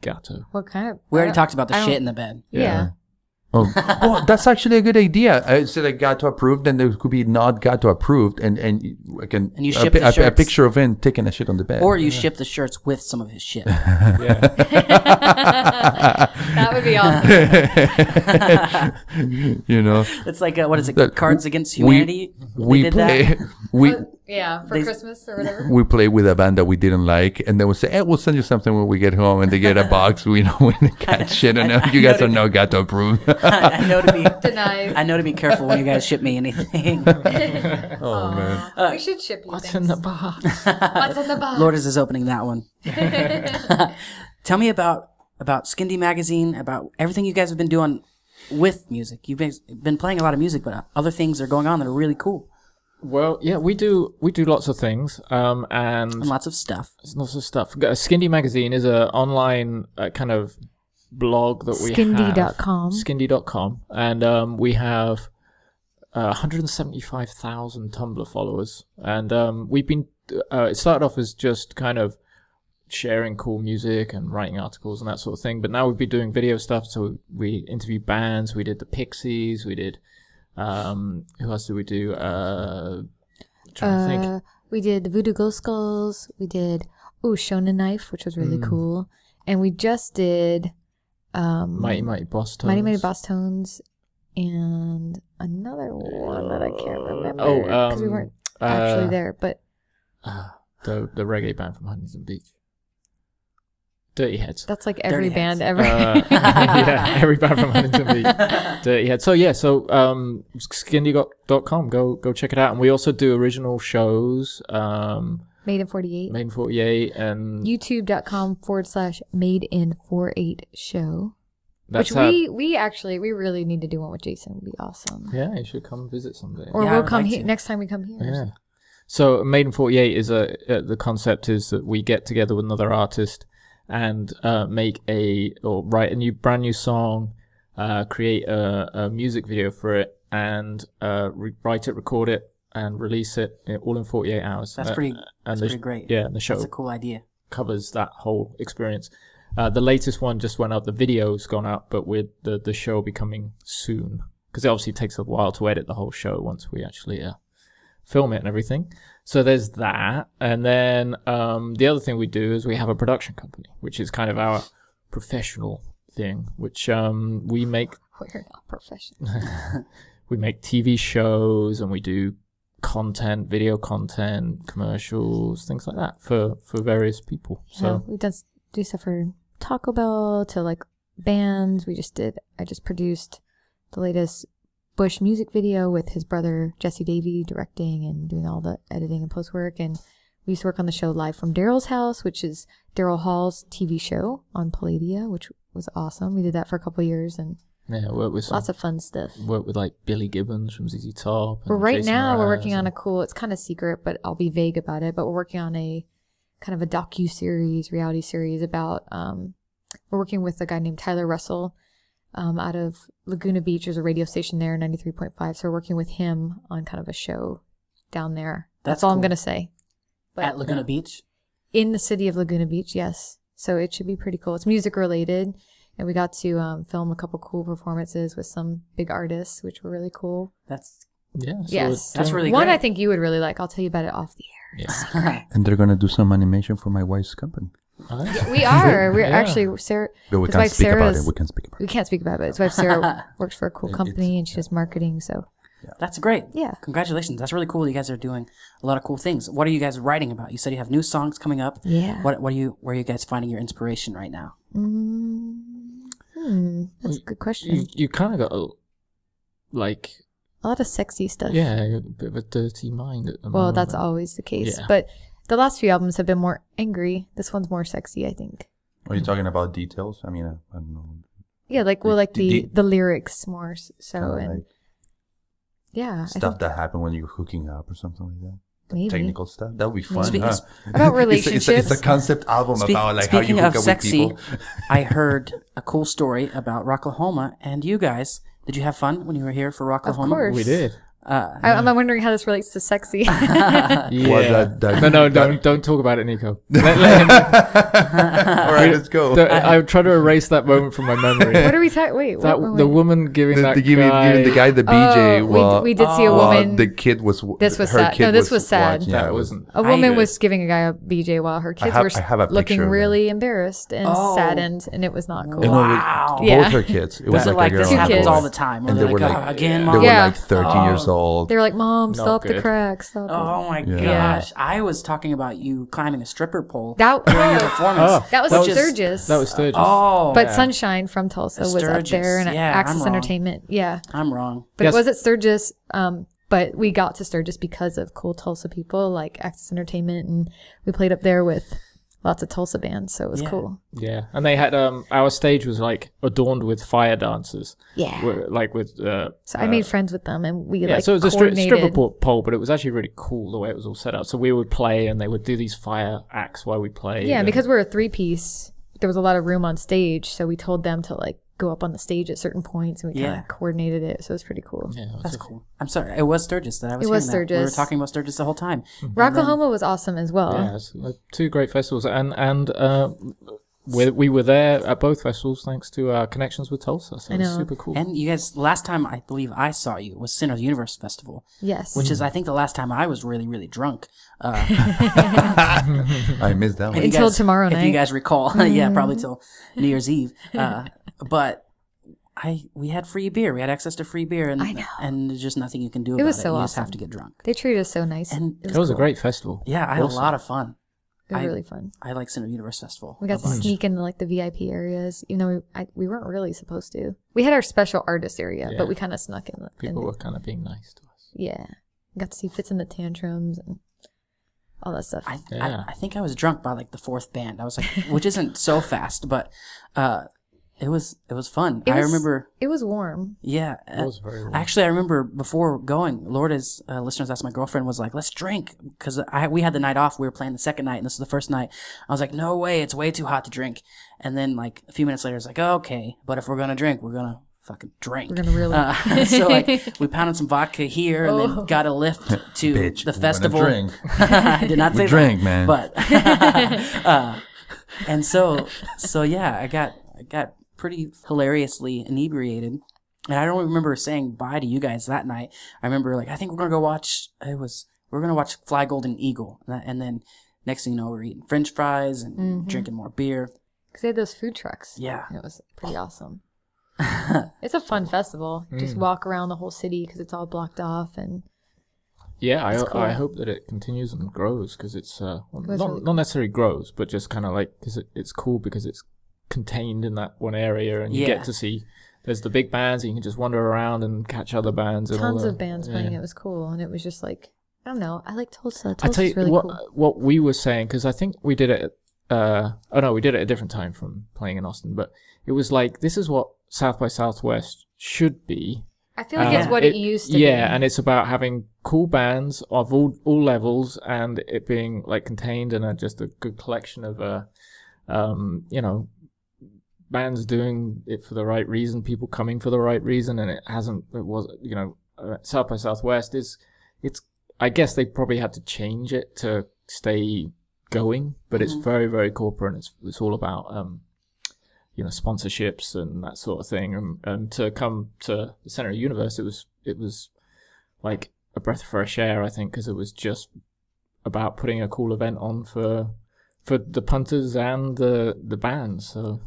Gatto. What kind of? We already talked about the I don't- shit in the bed. Yeah. Oh, well, that's actually a good idea. I said like Gato approved, and there could be not Gato approved, and I can And you ship the a shirts. picture of him taking a shit on the bed. Or you ship the shirts with some of his shit. Yeah. That would be awesome. You know, It's like what is it? Look, Cards Against we- Humanity. we did play that. we. Yeah, for They- Christmas or whatever. We play with a band that we didn't like, and then we say, "Hey, we'll send you something when we get home." And they get a box, we know, when they cat shit. And you guys are no Gato approved. I know to be. Denied. I know to be careful when you guys ship me anything. Oh man, We should ship you What's things. in the box? What's in the box? Lourdes is opening that one. Tell me about Skindy Magazine, about everything you guys have been doing with music. You've been playing a lot of music, but other things are going on that are really cool. Well, yeah, we do lots of things, and And lots of stuff. lots of stuff. Skindy Magazine is a online kind of blog that we have. Skindy.com. Skindy.com. And we have 175,000 Tumblr followers. And we've been, it started off as just kind of sharing cool music and writing articles and that sort of thing. But now we've been doing video stuff. So we interview bands. We did the Pixies. We did, who else did we do? Trying to think. We did the Voodoo Glow Skulls. We did Shonen Knife, which was really cool. And we just did Mighty Mighty Boss Tones. Mighty Mighty Boss Tones and another one that I can't remember. Oh, because we weren't actually there. But the reggae band from Huntington Beach. Dirty Heads. that's like every Dirty band Heads. ever. Yeah, every band from Huntington Beach. Dirty Heads. So yeah, skindy.com. Go check it out. And we also do original shows. Made in 48. Made in 48 and YouTube.com/Made in 48 show. that's Which how, we really need to do one with Jason. Would be awesome. yeah, you should come visit someday. Or Yeah, I we'll would come like here to. next time we come here. Yeah. So Made in 48 is the concept is that we get together with another artist and write a brand new song, create a music video for it, and write it, record it, and release it all in 48 hours. That's pretty great. Yeah, and the show That's a cool idea. covers that whole experience. The latest one just went up. The video's gone up, but with the show will be coming soon, because it obviously takes a while to edit the whole show once we actually film it and everything. So there's that. And then the other thing we do is we have a production company, which is kind of our professional thing, which we make We're not professional. we make TV shows and we do content, video content, commercials, things like that for various people. So So we do stuff for Taco Bell to like bands. I just produced the latest Bush music video with his brother Jesse Davey directing and doing all the editing and post work. And we used to work on the show Live from Daryl's House, which is Daryl Hall's TV show on Palladia, which was awesome. We did that for a couple years and worked with lots of fun stuff. Worked with like Billy Gibbons from ZZ Top. Well, right now we're working on a cool, it's kind of secret, but I'll be vague about it, but we're working on a kind of a docu-series, reality series about, we're working with a guy named Tyler Russell out of Laguna Beach. There's a radio station there, 93.5. So we're working with him on kind of a show down there. That's all I'm going to say. But, At Laguna Beach? In the city of Laguna Beach, yes. So it should be pretty cool. It's music related. And we got to film a couple cool performances with some big artists, which were really cool. That's yes. That's really one great. I think you would really like. I'll tell you about it off the air. Yeah. And they're gonna do some animation for my wife's company. We are. We're actually Sarah. But we his can't wife speak about Sarah's- it. We can't speak about We it. can't speak about it. His wife Sarah works for a cool company and she does marketing. So That's great. Yeah. Congratulations. That's really cool. You guys are doing a lot of cool things. What are you guys writing about? You said you have new songs coming up. yeah. Where are you guys finding your inspiration right now? That's a good question. You kind of got a lot of sexy stuff. a bit of a dirty mind at the Well, moment. that's always the case. Yeah. But the last few albums have been more angry. This one's more sexy, I think. Are you talking about details? I mean, I don't know. Yeah, like The- the lyrics more so, Kinda and like yeah, I stuff think that happened when you're hooking up or something like that. maybe Technical stuff. That would be fun. Speak- huh? about It's relationships. a concept album about like how you speaking hook of up sexy, with people. I heard a cool story about Rocklahoma and you guys. Did you have fun when you were here for Rocklahoma? course. We did. I'm wondering how this relates to sexy. Yeah. that- no, don't talk about it, Nico. Let him. All right, let's go. I'm trying to erase that moment from my memory. What are we talking? Wait, That what, the woman giving that giving the guy the BJ. Oh, we did see a woman. The kid was. This was her sad. Kid No, this was sad. watching- That Yeah, it was. wasn't. A woman I- was giving a guy a BJ while her kids have- were I have a picture looking of that. really embarrassed and Oh. saddened, and it was not cool. And Wow. both Yeah. her kids. It was So like, like a this girl and a happens boy. all the time. Where And they're they were like, like, oh, again, They mom. were Yeah. like 13 years old. They were like, "Mom, stop the good. crack, stop it." Oh my Yeah. gosh! I was talking about you climbing a stripper pole That during your performance. that was That at was- Sturgis. That was Sturgis. Oh, But Sunshine from Tulsa was up Sturgis. there, and Yeah, I'm Access wrong. Entertainment. Yeah, I'm wrong. but Yes. it was at Sturgis. But we got to Sturgis because of cool Tulsa people like Access Entertainment, and we played up there with lots of Tulsa bands, so it was Yeah. cool. Yeah, and they had our stage was like adorned with fire dancers. Yeah. Like with So I made friends with them, and we yeah. like So it was a coordinated. stripper pole, but it was actually really cool the way it was all set up. So we would play, and they would do these fire acts while we played. Yeah, and- because we're a 3-piece, there was a lot of room on stage, so we told them to like go up on the stage at certain points, and we kind Yeah. of coordinated it. So it was pretty cool. yeah, it was That's a- cool. I'm sorry. It was Sturgis that I was. It was hearing that. We were Sturgis. talking about Sturgis the whole time. Rocklahoma was awesome as well. Yeah, it's, two great festivals, and we were there at both festivals thanks to our connections with Tulsa. So I it's know. super cool. And you guys, last time I believe I saw you was Sinner's Universe Festival, Yes. which is I think the last time I was really really drunk. I missed that one. If you Until guys- tomorrow if you night. guys recall. Yeah, probably till New Year's Eve. But we had free beer. We had access to free beer, and I know. and there's just nothing you can do about it. was so You just have awesome. to get drunk. They treated us so nice. And It was a cool. great festival. yeah, I had Awesome. a lot of fun. It was I- really fun. I like Sinner Universe Festival. We got to sneak into like the VIP areas, even though we weren't really supposed to. We had our special artist area, Yeah. but we kind of snuck in. People were kind of being nice to us. Yeah, got to see Fits in the Tantrums and all that stuff. Yeah. I think I was drunk by like the fourth band. I was like, which isn't so fast, but it was fun. I remember. it was warm. Yeah. It was very warm. Actually, I remember before going, Lourdes, listeners, that's my girlfriend, was like, let's drink. Because we had the night off. We were playing the second night, and this is the first night. I was like, no way. It's way too hot to drink. And then, like, a few minutes later, it's like, oh, okay. But if we're going to drink, we're going to fucking drink. We're gonna really. So, like, we pounded some vodka here and Oh. then got a lift to Bitch, the we're gonna festival. drink. I did not say drink, that. man. But, and so yeah, I got pretty hilariously inebriated. And I don't remember saying bye to you guys that night. I remember like, I think we're going to go watch, we're going to watch Fly Golden Eagle. And then next thing you know, we're eating French fries and drinking more beer. Because they had those food trucks. Yeah. And it was pretty awesome. It's a fun festival. Just walk around the whole city because it's all blocked off. And Yeah, cool. I hope that it continues and grows because it's was not really not necessarily grows, but just kind of like because it's cool because it's contained in that one area, and you Yeah. get to see. There's the big bands, and you can just wander around and catch other bands. And all Tons the- of bands playing. It was cool, and it was just like, I don't know. I like Tulsa. I Tulsa's tell you really what, cool. what we were saying, because I think we did it. We did it at a different time from playing in Austin, but it was like, this is what South by Southwest should be. I feel like it's what it used to be. Yeah, and it's about having cool bands of all levels, and it being like contained in just a good collection of bands doing it for the right reason, people coming for the right reason, and South by Southwest it's I guess they probably had to change it to stay going, but it's very, very corporate, and it's all about sponsorships and that sort of thing, and to come to the center of the universe, it was like a breath of fresh air, I think, because it was just about putting a cool event on for the punters and the bands. So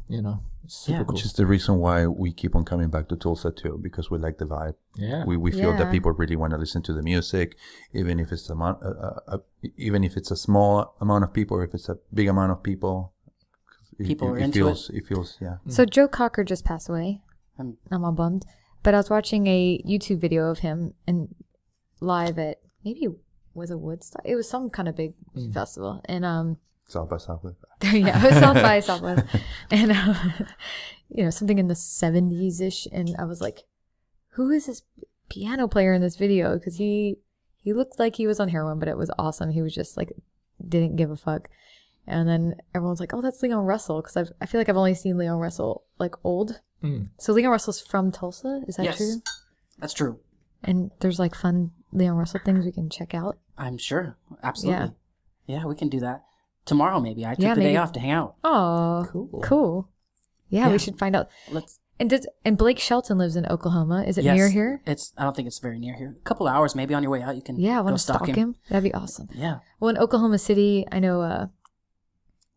it's super cool. Which is the reason why we keep on coming back to Tulsa too, because we like the vibe. Yeah, We feel Yeah. that people really want to listen to the music, even if it's even if it's a small amount of people, or if it's a big amount of people. People are into feels, it. It feels, yeah. So Joe Cocker just passed away. Um, I'm all bummed. But I was watching a YouTube video of him and live at, maybe it was a Woodstock. It was some kind of big festival. And South by Southwest. yeah, it was South by Southwest. And something in the 70s-ish. And I was like, who is this piano player in this video? Because he looked like he was on heroin, but it was awesome. He was just like, didn't give a fuck. And then everyone's like, oh, that's Leon Russell. Because I feel like I've only seen Leon Russell like old. So Leon Russell's from Tulsa. Is that yes, true? that's true. And there's like fun Leon Russell things we can check out. I'm sure. Absolutely. Yeah, we can do that. Tomorrow, maybe. I took the day maybe. off to hang out. Oh, cool. Yeah, we should find out. Let's. And Blake Shelton lives in Oklahoma. Is it Yes, near here? I don't think it's very near here. A couple of hours, maybe on your way out, you can. Yeah, I want go to stalk him. That'd be awesome. Yeah. Well, in Oklahoma City, I know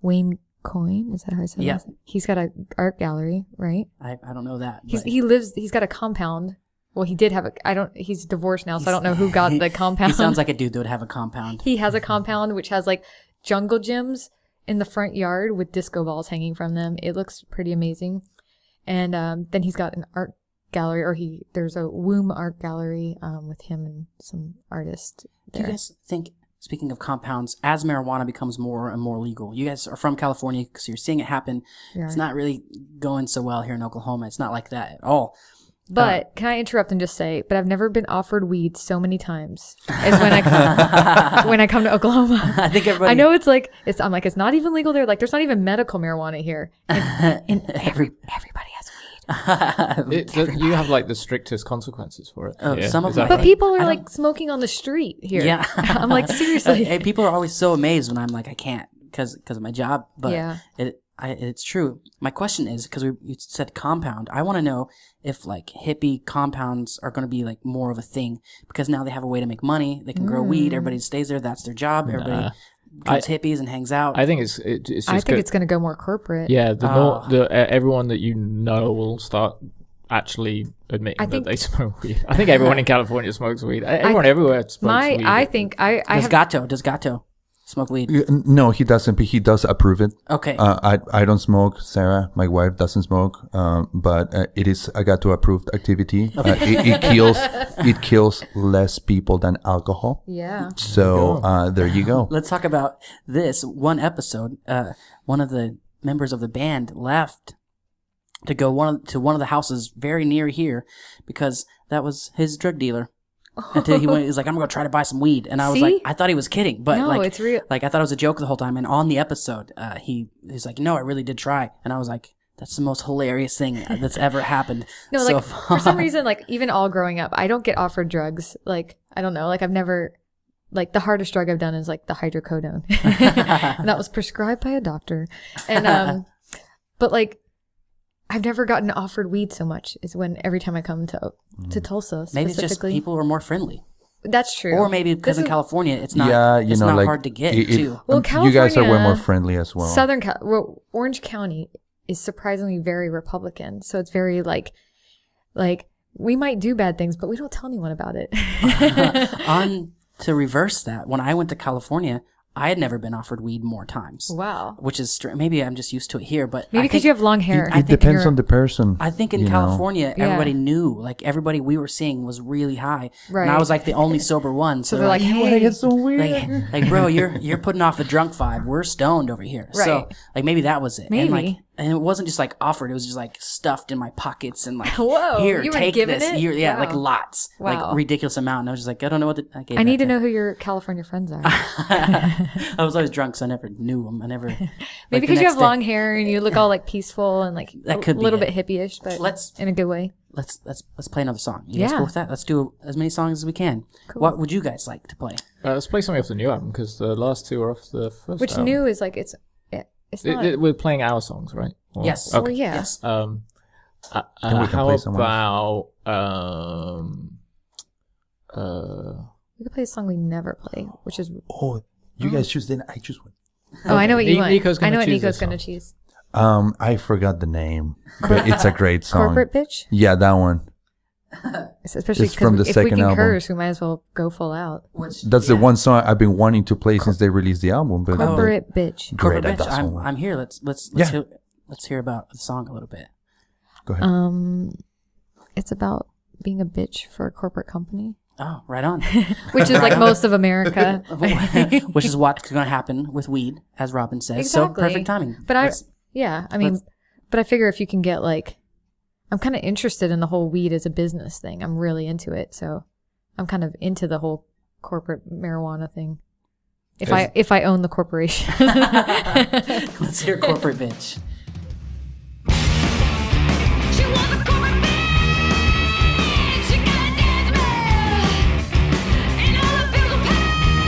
Wayne Coyne. Is that how I said Yeah. that? He's got an art gallery, right? I don't know that. He's but he's got a compound. Well, he did have he's divorced now, so I don't know who got the compound. He sounds like a dude that would have a compound. He has a compound which has like jungle gyms in the front yard with disco balls hanging from them. It looks pretty amazing. And then he's got an art gallery, or there's a womb art gallery with him and some artists Do you there. guys think, speaking of compounds, as marijuana becomes more and more legal, you guys are from California, so you're seeing it happen. Yeah. It's not really going so well here in Oklahoma. It's not like that at all. But can I interrupt and just say, but I've never been offered weed so many times as when I come to Oklahoma. I think everybody. I know I'm like, it's not even legal there. Like, there's not even medical marijuana here. And everybody has weed. You have like the strictest consequences for it. Oh, some of Is them- that But right? people are I like don't- smoking on the street here. Yeah. I'm like, seriously. Hey, people are always so amazed when I'm like, I can't because of my job. But Yeah. it's true. My question is, because you said compound, I want to know if like hippie compounds are going to be like more of a thing, because now they have a way to make money. They can grow weed. Everybody stays there. That's their job. Everybody becomes hippies and hangs out. I think it's just I think it's going to go more corporate. yeah. Everyone that you know will start actually admitting that think- they smoke weed. I think everyone in California smokes weed. Everyone everywhere smokes weed. I think I have. Does Gato smoke weed? No, he doesn't. But he does approve it. Okay. I don't smoke. Sarah, my wife, doesn't smoke. But it is a got to approved activity. It kills less people than alcohol. Yeah. So there you go. Let's talk about this one episode. One of the members of the band left to go to one of the houses very near here because that was his drug dealer. Until he went, he's like, I'm gonna try to buy some weed, and I was See? like, I thought he was kidding, but No, like, it's real. Like I thought it was a joke the whole time. And on the episode, he's like, no, I really did try, and I was like, that's the most hilarious thing that's ever happened. No, so like for some reason, like even all growing up, I don't get offered drugs. Like I don't know, like I've never, like the hardest drug I've done is like the hydrocodone, and that was prescribed by a doctor. And but like I've never gotten offered weed so much is when every time I come to Tulsa maybe it's just specifically. people are more friendly, That's true. or maybe because This in is- California it's not, Yeah, it's not like hard to get it- too. Well, you guys are way more California- friendly as well. Orange County is surprisingly very Republican, so it's very like we might do bad things, but we don't tell anyone about it. On to reverse that, when I went to California, I had never been offered weed more times. Wow. Which is maybe I'm just used to it here, but Maybe because you have long hair. It depends on the person. I think in you know. California, Yeah. everybody knew, like everybody we were seeing was really high, Right. and I was like the only sober one. So they're like, You hey, get so weird. like, bro, you're putting off the drunk vibe. We're stoned over here. So Right. like maybe that was it. Maybe. And it wasn't just like offered. It was just like stuffed in my pockets and like, Whoa, here, you were take given this. it? Yeah, Wow. like lots, Wow. like ridiculous amount. And I was just like, I don't know what I gave I need that to know who your California friends are. I was always drunk, so I never knew them. I never. Maybe the because you next have day- long hair and you look all like peaceful and like That could a be little it. bit hippie-ish, but Let's- in a good way. Let's play another song. You guys Yeah. cool with that? Let's do as many songs as we can. Cool. What would you guys like to play? Let's play something off the new album because the last two are off the first Which album. new is like it's not. We're playing our songs, right? Or- Yes. Well, Okay. yeah. Yes. Then we can How play someone about We could play a song we never play, which is. Oh, you guys choose. Then I choose one. Oh, I know what you want. Nico's I gonna know what choose Nico's this going to song. choose. I forgot the name, but it's a great song. Corporate bitch. Yeah, that one. Especially It's from the because if we second can album. curse, we might as well go full out. Which That's the one song I've been wanting to play since they released the album. But Corporate bitch. Corporate great at Bitch. that song. I'm here. Let's Yeah. hear about the song a little bit. Go ahead. It's about being a bitch for a corporate company, Oh, right on. which is like most of America. Which is what's going to happen with weed, as Robin says. Exactly. So perfect timing. But I mean, let's- but I figure if you can get like, I'm kind of interested in the whole weed as a business thing. I'm really into it, so I'm kind of into the whole corporate marijuana thing. If I own the corporation. Let's hear Corporate Bitch. She was a corporate bitch. She got a dance man, and all the bills were paid.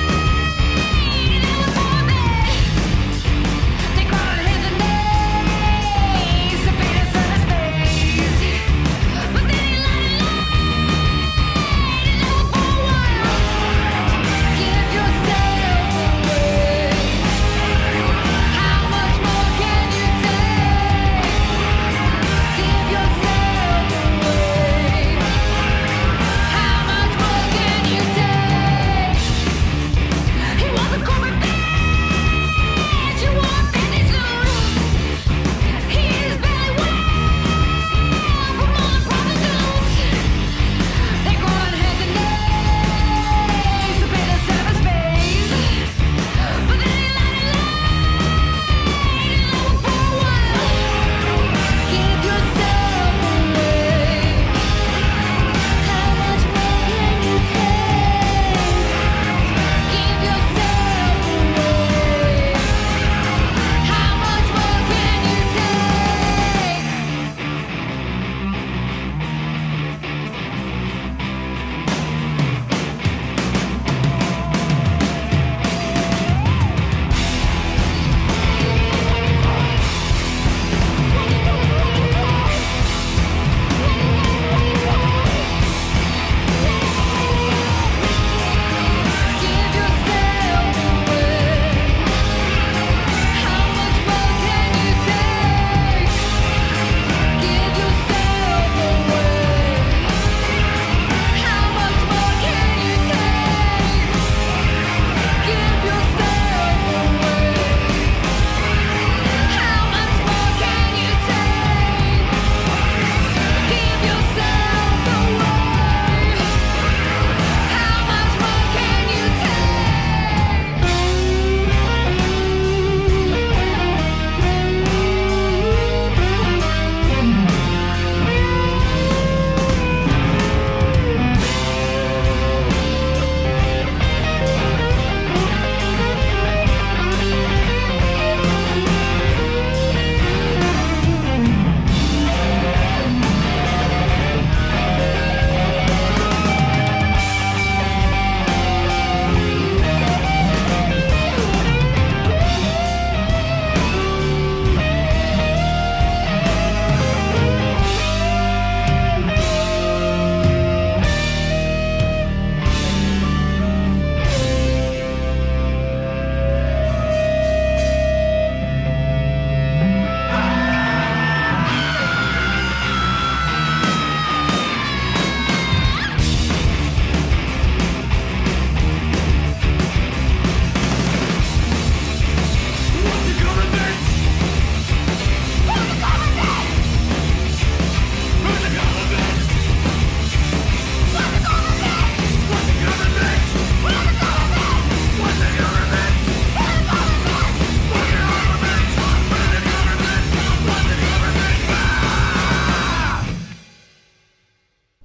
And it was morbid. They called his name, so paid us on his face. But then he lied and it was for a while. Give yourself away. How much more can you take?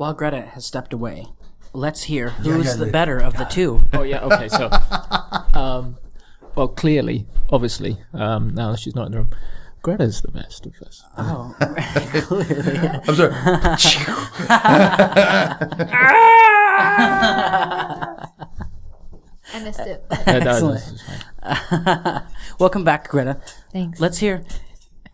While Greta has stepped away, let's hear who's the better of the two. Oh yeah, okay. So, well, clearly, obviously, now that she's not in the room, Greta's the best of us. Oh, clearly. I'm sorry. I missed it. This is fine. Welcome back, Greta. Thanks. Let's hear.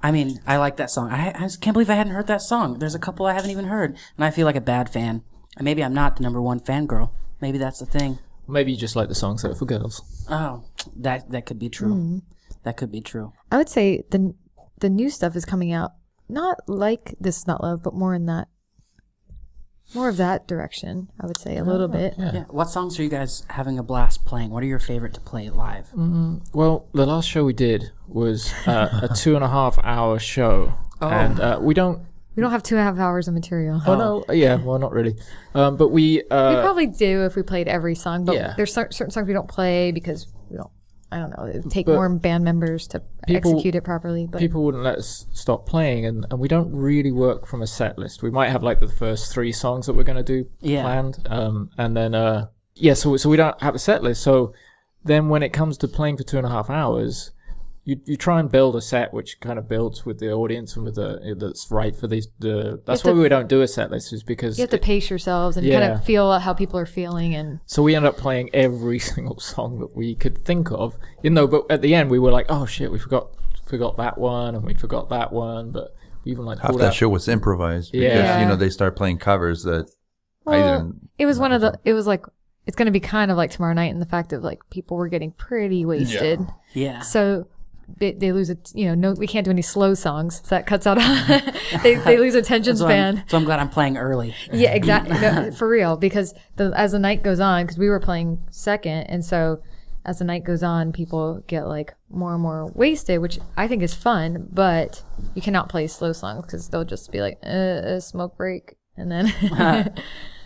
I mean, I like that song. I just can't believe I hadn't heard that song. There's a couple I haven't even heard, and I feel like a bad fan. And maybe I'm not the #1 fangirl. Maybe that's the thing. Maybe you just like the songs that are for girls. Oh, that could be true. That could be true. I would say the new stuff is coming out not like This Is Not Love, but more of that direction. I would say a little bit. Yeah. What songs are you guys having a blast playing? What are your favorite to play live? Well, the last show we did was a 2.5-hour show, and we don't. We don't have 2.5 hours of material. Oh no, yeah, well, not really. But we We probably do if we played every song, but Yeah. there's certain songs we don't play because we don't. I don't know. It would take But more band members to execute it properly. But people wouldn't let us stop playing, and we don't really work from a set list. We might have like the first 3 songs that we're going to do planned, and then so we don't have a set list. So then when it comes to playing for 2.5 hours, you try and build a set which kind of builds with the audience and with that's right for these. That's why we don't do a set list, is because you have to pace yourselves and kind of feel how people are feeling. And so we end up playing every single song that we could think of. But at the end we were like, oh shit, we forgot that one, and we forgot that one, but we even like Half that show was improvised because they start playing covers that I didn't. It was it was like, it's going to be kind of like Tomorrow Night in the fact of like people were getting pretty wasted. Yeah. So they lose it. No, we can't do any slow songs. So that cuts out. they lose attention span. So I'm glad I'm playing early. Yeah, exactly. No, for real, because as the night goes on, because we were playing second, and so as the night goes on, people get like more and more wasted, which I think is fun. But you cannot play slow songs because they'll just be like smoke break, and then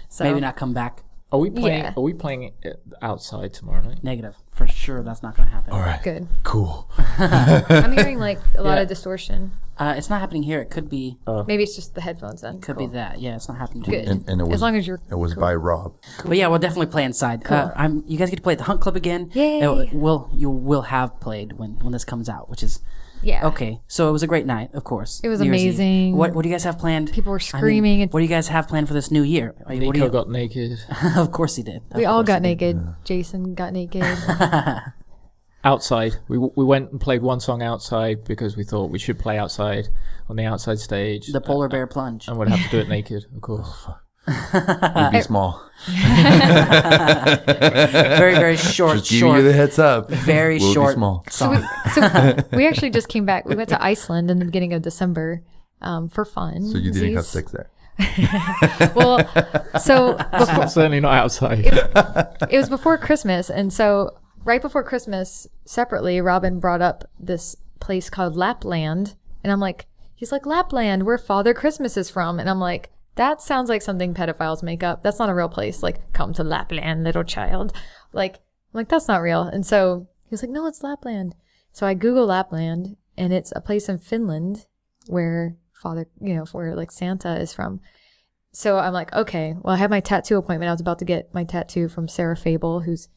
so Maybe not come back. Are we playing? Yeah. Are we playing it outside tomorrow night? Negative. For sure, that's not going to happen. All right. Good. Cool. I'm hearing like a lot of distortion. It's not happening here. It could be. Maybe it's just the headphones then. Could be that. Yeah, it's not happening. Good. And it was as long as you're. It was by Rob. But yeah, we'll definitely play inside. You guys get to play at the Hunt Club again. Yay. You will have played when this comes out, which is Yeah. okay. So it was a great night, of course. It was New Year's Eve. amazing. What do you guys have planned? People were screaming. What do you guys have planned for this new year? Nico got naked Of course he did. We all got naked. Jason got naked. outside. We went and played one song outside because we thought we should play outside on the outside stage. The polar bear plunge. And we'd have to do it naked, of course. It'd be small. Very, very short. Just giving you the heads up. Very Will be short small. song. So we actually just came back. We went to Iceland in the beginning of December for fun. So you didn't have sex there. Well, so Certainly not outside. it was before Christmas, and so right before Christmas, separately, Robin brought up this place called Lapland, and I'm like, he's like, Lapland, where Father Christmas is from, and I'm like, that sounds like something pedophiles make up. That's not a real place. Like, come to Lapland, little child. Like, I'm like, that's not real. And so he was like, no, it's Lapland. So I Google Lapland, and it's a place in Finland where where like Santa is from. So I'm like, okay, well, I have my tattoo appointment. I was about to get my tattoo from Sarah Fable, who's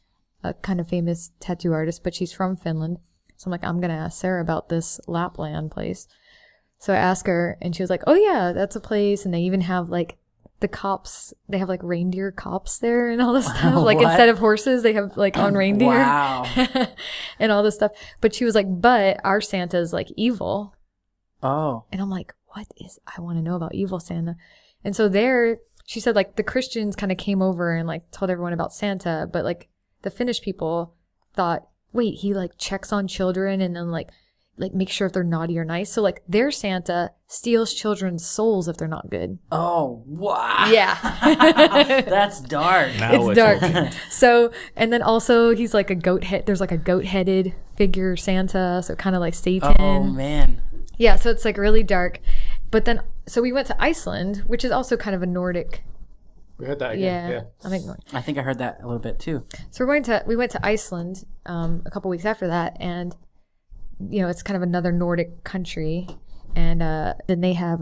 a kind of famous tattoo artist, but she's from Finland. So I'm like, I'm going to ask Sarah about this Lapland place. So I asked her, and she was like, oh yeah, that's a place. And they even have like the cops, they have like reindeer cops there and all this stuff. Like What? instead of horses, they have like on reindeer. Wow. And all this stuff. But she was like, but our Santa is like evil. Oh. And I'm like, I want to know about evil Santa. And so there, she said like the Christians kind of came over and like told everyone about Santa, but like the Finnish people thought, wait, he like checks on children and then like make sure if they're naughty or nice. So like their Santa steals children's souls if they're not good. Oh, wow. Yeah. That's dark. Now It's we're dark. talking. So, and then also he's like a goat head. There's like a goat headed figure Santa. So kind of like Satan. Oh, man. Yeah, so it's like really dark. But then, so we went to Iceland, which is also kind of a Nordic. We heard that again. Yeah. I'm ignoring. I think I heard that a little bit too. So we went to Iceland a couple weeks after that, and it's kind of another Nordic country, and then they have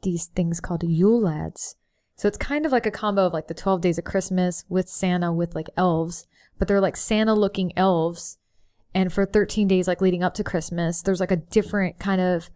these things called Yule lads, So it's kind of like a combo of like the 12 Days of Christmas with Santa with like elves, but they're like Santa looking elves. And for 13 days, like leading up to Christmas, there's like a different kind of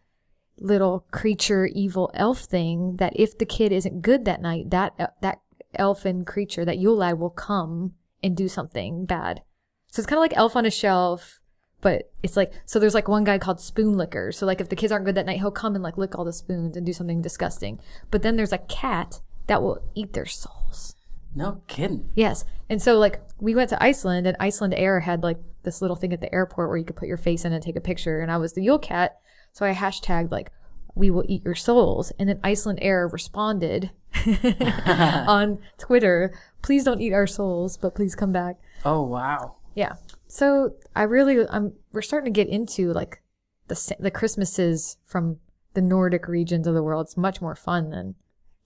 little creature, evil elf thing that if the kid isn't good that night, that elfin creature, that Yule lad will come and do something bad. So it's kind of like Elf on a Shelf, but it's like, so there's like one guy called Spoon Licker. So like if the kids aren't good that night, he'll come and like lick all the spoons and do something disgusting. But then there's a cat that will eat their souls. No kidding. Yes. And so like we went to Iceland, and Iceland Air had like this little thing at the airport where you could put your face in and take a picture. And I was the Yule cat. So I hashtagged like, we will eat your souls. And then Iceland Air responded on Twitter, please don't eat our souls, but please come back. Oh, wow. Yeah. So we're starting to get into like the Christmases from the Nordic regions of the world. It's much more fun than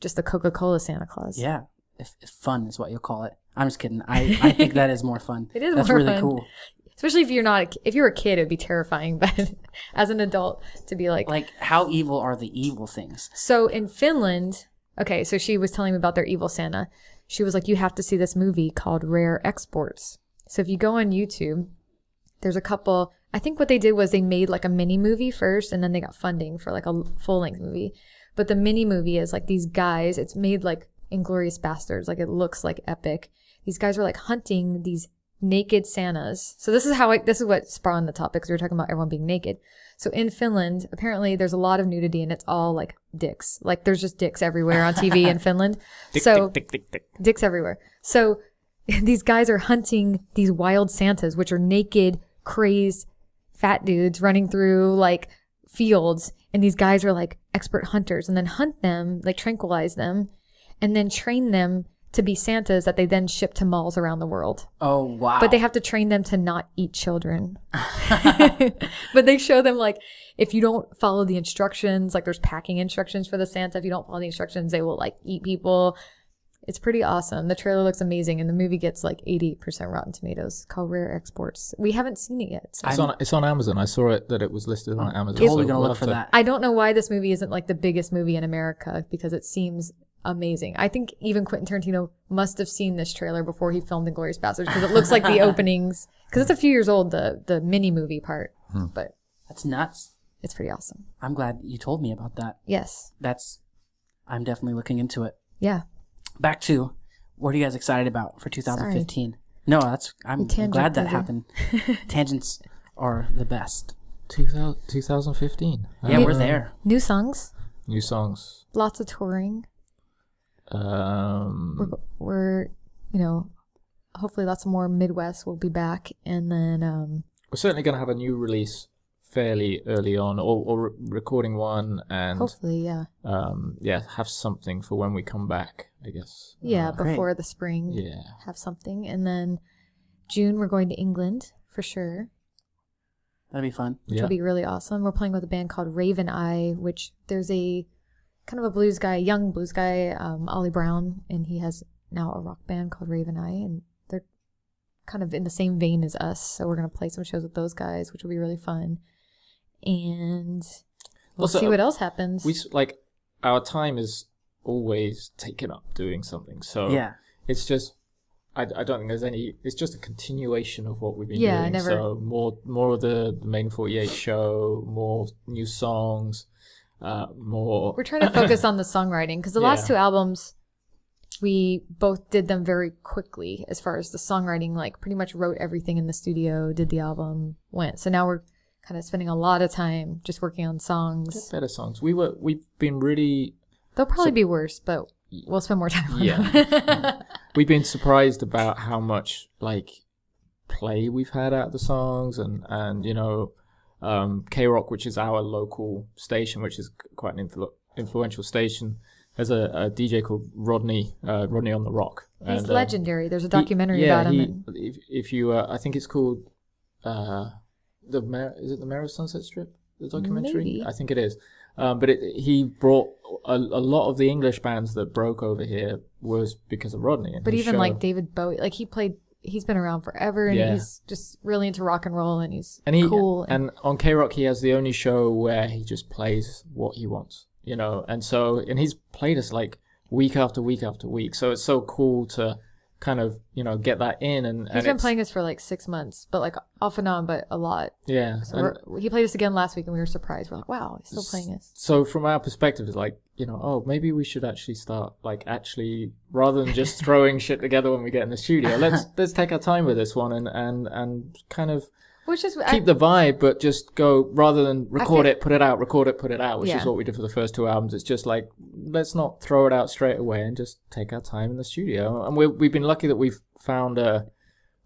just the Coca-Cola Santa Claus. Yeah. If fun is what you'll call it. I'm just kidding. I think that is more fun. It is That's more really fun. cool. Especially if you're a kid, it'd be terrifying. But as an adult, to be like, how evil are the evil things? So in Finland, okay, so she was telling me about their evil Santa. She was like, you have to see this movie called Rare Exports. So if you go on YouTube, there's a couple, I think what they did was they made like a mini movie first, and then they got funding for like a full length movie. But the mini movie is like these guys, it's made like Inglourious Bastards, like it looks like epic. These guys are like hunting these naked Santas. So this is what spawned the topic, because we were talking about everyone being naked. So in Finland, apparently there's a lot of nudity, and it's all like dicks. Like there's just dicks everywhere on TV in Finland. Dick. Dicks everywhere. So these guys are hunting these wild Santas, which are naked, crazed, fat dudes running through like fields. And these guys are like expert hunters, and then hunt them, like tranquilize them, and then train them to be Santas that they then ship to malls around the world. Oh, wow. But they have to train them to not eat children. But they show them like, if you don't follow the instructions, like there's packing instructions for the Santa. If you don't follow the instructions, they will like eat people. It's pretty awesome. The trailer looks amazing, and the movie gets like 80% Rotten Tomatoes. It's called Rare Exports. We haven't seen it yet. So. It's on Amazon. I saw it that it was listed on Amazon. Totally so gonna we'll look have for to- that. I don't know why this movie isn't like the biggest movie in America, because it seems amazing. I think even Quentin Tarantino must have seen this trailer before he filmed Inglourious Bastards, because it looks like the openings, because it's a few years old, the mini movie part, but That's nuts. it's pretty awesome. I'm glad you told me about that. Yes. I'm definitely looking into it. Yeah. Back to, what are you guys excited about for 2015? No, I'm glad that tangent. happened. Tangents are the best. 2015. Yeah, we're there. New songs, New songs. lots of touring. We're hopefully lots of more Midwest will be back, and then We're certainly going to have a new release fairly early on, or recording one, and hopefully, have something for when we come back, I guess. before the spring, have something. And then June we're going to England for sure, That'd be fun. which will be really awesome. We're playing with a band called Raven Eye, which there's a kind of a blues guy, young blues guy, Ollie Brown, and he has now a rock band called Raven Eye, and they're kind of in the same vein as us. So we're going to play some shows with those guys, which will be really fun. And we'll Also, see what else happens. Our time is always taken up doing something. So Yeah. it's just, I don't think there's any, it's just a continuation of what we've been Yeah, doing. So more of the main 48 show, more new songs, more. We're trying to focus on the songwriting, because the last two albums, we both did them very quickly as far as the songwriting, like pretty much wrote everything in the studio, did the album, went. So now we're kind of spending a lot of time just working on songs. Better songs. We've been really. They'll probably be worse, but we'll spend more time on them. Yeah. We've been surprised about how much play we've had out of the songs, and K-Rock, which is our local station, which is quite an influential station. There's a DJ called Rodney on the Rock. He's legendary. There's a documentary about him. If you, I think it's called is it the Mayor of Sunset Strip? The documentary? Maybe. I think it is. But he brought a lot of the English bands that broke over here was because of Rodney. And But his even show. like David Bowie, like he's been around forever, and he's just really into rock and roll, and he's cool. And on K-Rock, he has the only show where he just plays what he wants, and he's played us week after week after week. So it's so cool to kind of, you know, get that in. And He's been it's- playing this for like 6 months, but like off and on, but a lot. Yeah. So he played this again last week, and we were surprised. We're like, wow, he's still playing this. So from our perspective, it's like, you know, oh, maybe we should actually start, like, actually, rather than just throwing shit together when we get in the studio, let's take our time with this one and kind of Which is keep the vibe, but just go, rather than record feel- it, put it out, record it, put it out, which Yeah. is what we did for the first 2 albums. It's just like, let's not throw it out straight away and just take our time in the studio. And we've been lucky that we've found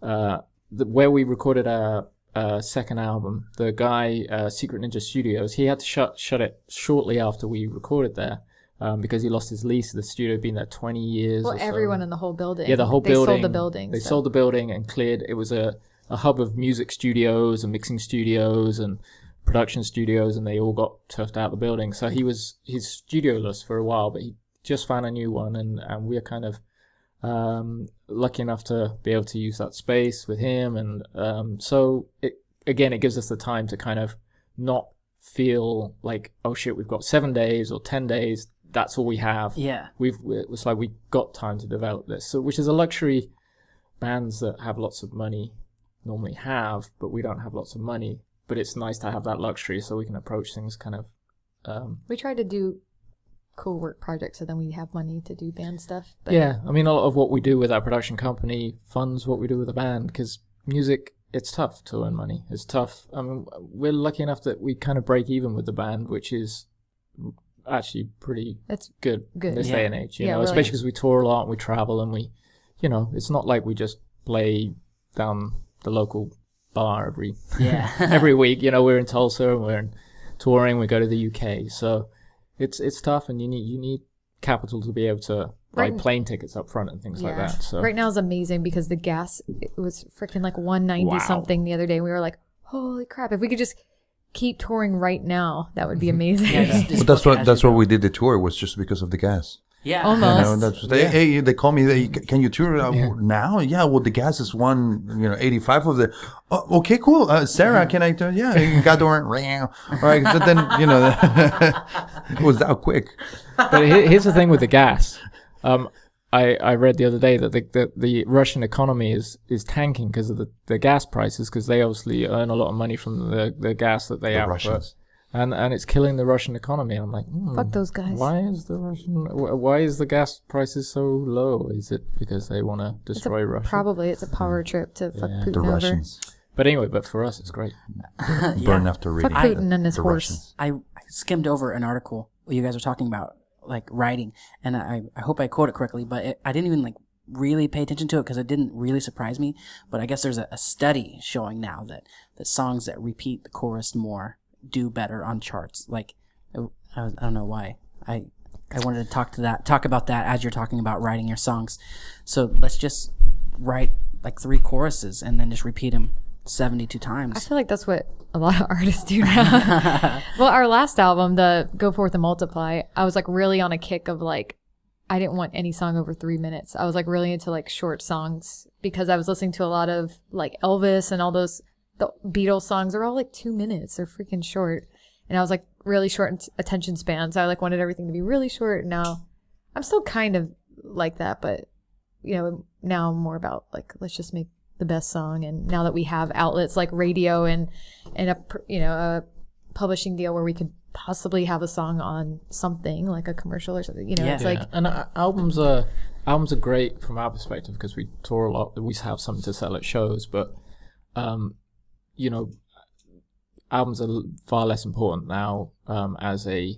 where we recorded our second album, the guy, Secret Ninja Studios, he had to shut it shortly after we recorded there. Because he lost his lease. The studio had been there 20 years. Well, or so. everyone in the whole building. Yeah, the whole building. They sold the building. They sold the building and cleared. It was a hub of music studios and mixing studios and production studios, and they all got turfed out of the building. So he's studioless for a while, but he just found a new one, and we're kind of lucky enough to be able to use that space with him. And so it gives us the time to kind of not feel like, oh shit, we've got 7 days or 10 days. That's all we have. Yeah. It's like we got time to develop this. So, which is a luxury bands that have lots of money normally have, but we don't have lots of money. But it's nice to have that luxury so we can approach things kind of. We tried to do cool work projects so then we have money to do band stuff. But Yeah, I mean, a lot of what we do with our production company funds what we do with the band, because music, it's tough to earn money. It's tough. I mean, we're lucky enough that we kind of break even with the band, which is actually pretty That's good in this Yeah. day and age, you Yeah, know, really. especially because we tour a lot and we travel and we, you know, it's not like we just play down the local bar Yeah. every week. You know, we're in Tulsa and we're touring, we go to the UK, so it's tough, and you need capital to be able to buy Right. plane tickets up front and things like Yeah. that. So right now is amazing because the gas, it was freaking like 190 Wow. something the other day. We were like, holy crap, if we could just keep touring right now, that would be amazing. Yeah, just But book it as that's you what go. we did the tour, was just because of the gas. Yeah. Almost. You know, that's hey, they call me. Can you tour now? Yeah. Well, the gas is 185 of the. Oh, okay, cool. Sarah, can I? Yeah, you got the ring. All right. So then it was that quick. but here's the thing with the gas. I read the other day that the Russian economy is tanking because of the gas prices, because they obviously earn a lot of money from the gas that they The output. Russians. And it's killing the Russian economy. I'm like, Fuck those guys. Why is the gas prices so low? Is it because they want to destroy Russia? Probably it's a power trip to fuck Putin The over. Russians But anyway, but for us, it's great. burn after reading. Fuck Putin and his the horse. Russians. I skimmed over an article where you guys were talking about like writing, and I hope I quote it correctly, but I didn't even like really pay attention to it because it didn't really surprise me. But I guess there's a study showing now that songs that repeat the chorus more do better on charts. Like I don't know why I wanted to talk about that as you're talking about writing your songs. So let's just write like 3 choruses and then just repeat them 72 I times. feel like that's what a lot of artists do now. Well, our last album, the Go Forth and Multiply, I was like really on a kick of like, I didn't want any song over 3 minutes. I was like really into like short songs because I was listening to a lot of like Elvis and all those, the Beatles songs are all like 2 minutes. They're freaking short. And I was like really short attention span. So I like wanted everything to be really short. Now I'm still kind of like that, but you know, now I'm more about like, let's just make the best song. And now that we have outlets like radio and a publishing deal where we could possibly have a song on something like a commercial or something, you know, Yeah. it's like, and albums are great from our perspective because we tour a lot. We have something to sell at shows, but you know, albums are far less important now as an